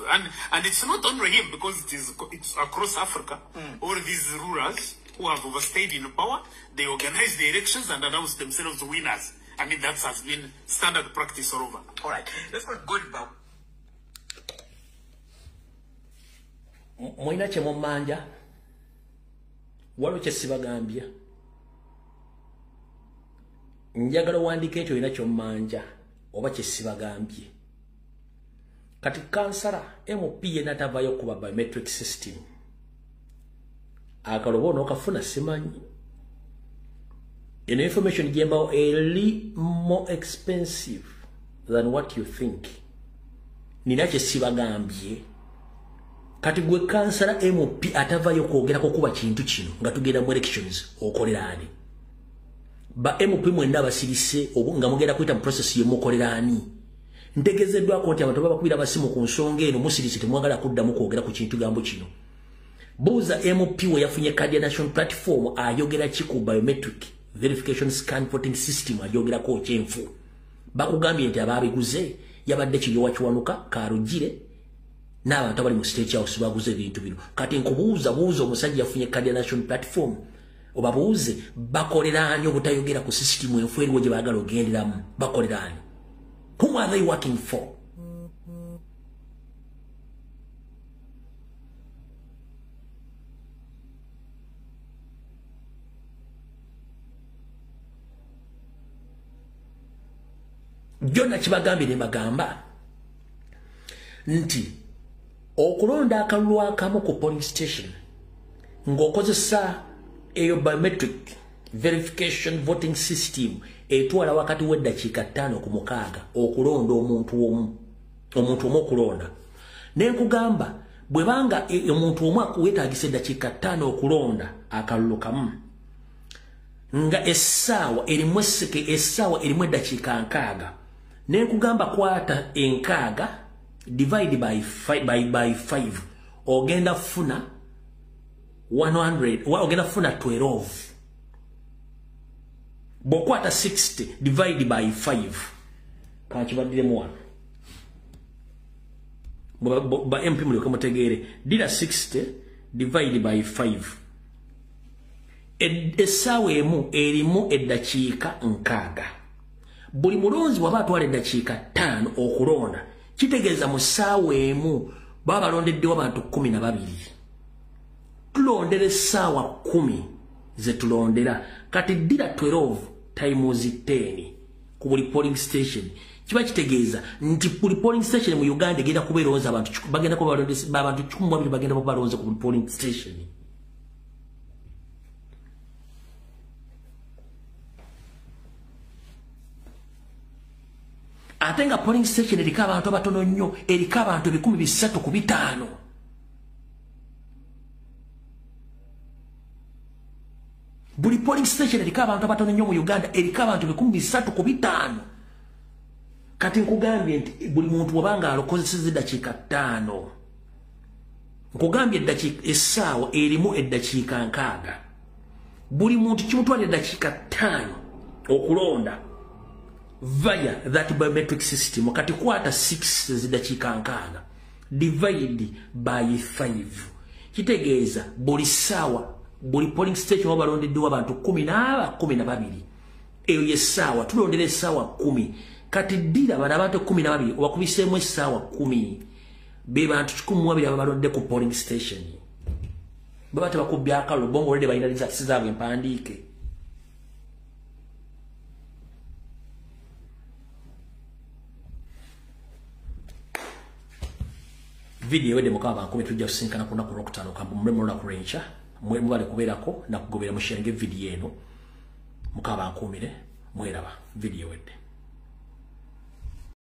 and it's not only him, because it's across Africa. All these rulers who have overstayed in power, they organize the elections and announce themselves winners. I mean, that has been standard practice all over. All right, let's go about. Moina chemomanja walo chesibagambya njagala wandike ekyo ina kyomanja oba kyesibagambye kati kansala MP yenatavayo kuba biometric system akalobo n'okafuna simanyi eno information jembawo eli more expensive than what you think nina kyesibagambye kati gwe kansala MP atavayo kwogerako kuba kintu kino nga tugenda mu elections okolerani ba MP mwenda basirise nga mugenda kuyita mu process y'omukolerani ntegezeddwako nti abantu baba kubira basimu ku nsonga eno musirise temwagala kuddamu kwogera ku kintu gambo kino buuza MP we yafunye card ya national platform ayogera ki ku biometric verification scan voting system ayogerako kyenfu bakugambye nti ababiguze yabadde kiryowa kiwanuka karugire n'abantu abali mu state house baguze ebintu bino kati nkubuuza omusajja yafunye card ya national platform obabuuze bakolerani obutayogera ku system enfu eriwo gye baagala ogenderamu bakolerani. Whom are they working for? Jonna kibagambye ne bagamba nti okulonda akalulu akamu ku polling station ng'okozesa eyo biometric verification voting system etwala wakati w'eddakiika 5 ku 6 okulonda omuntu omu okulonda nenkugamba bwe banga omuntu omu akuwetaagisa eddakiika 5 okulonda akalulu kamu nga essaawa erimu eddakiika 6 nenkugamba kwata 6 divide by 5 ogenda funa 100 ogenda funa 12 bokwata 60 divide by 5 kankibadiremu wano ba MP mulyoka mutegeere dira 60 divide by 5 essaawa emu erimu eddakiika 6 buli mulonzi waba atwala eddakiika 5 okulonda kitegeeza mu ssaawa emu baba balondeddewo abantu 12 tulondera essaawa 10 ze tulondera kati dira 12 times 10 ku buli polling station kiba kitegeeza nti buli polling station mu Uganda egenda kubeeronza abantu bagenda kubalondesa abantu 12 bagenda kubalonza ku buli polling station. Atenga polling station erika abantu abatono nnyo erika abantu 300 ku 5 buli polling station eriko abantu abatono nnyo mu Uganda eriko abantu 3,500 kati nkugambye nti buli muntu wabanga alokozeseza eddakiika 5 nkugambye eddakiika essaawa erimu eddakiika 6 buli muntu kimutwala eddakiika 5 okulonda via that biometric system kati kwata 6 ziddakiika 6 divide by 5 kitegeeza buli ssaawa buli polling station wabalondeddwa abantu 12 eyo yessaawa tulondera essaawa 10 kati ddira bana abantu 12 obakubiseemu essaawa 10 be bantu 12 ababalonde ku polling station baba tebakubbya akalo bongo olede balina results zaabwe empandiike video wede mukaba bankome tujja kusinkana kuna ku Rocktown kambu mremo na kurencha mwebale kuberako na kugobera mushenge video eno mukaba bankomire mweraba video wede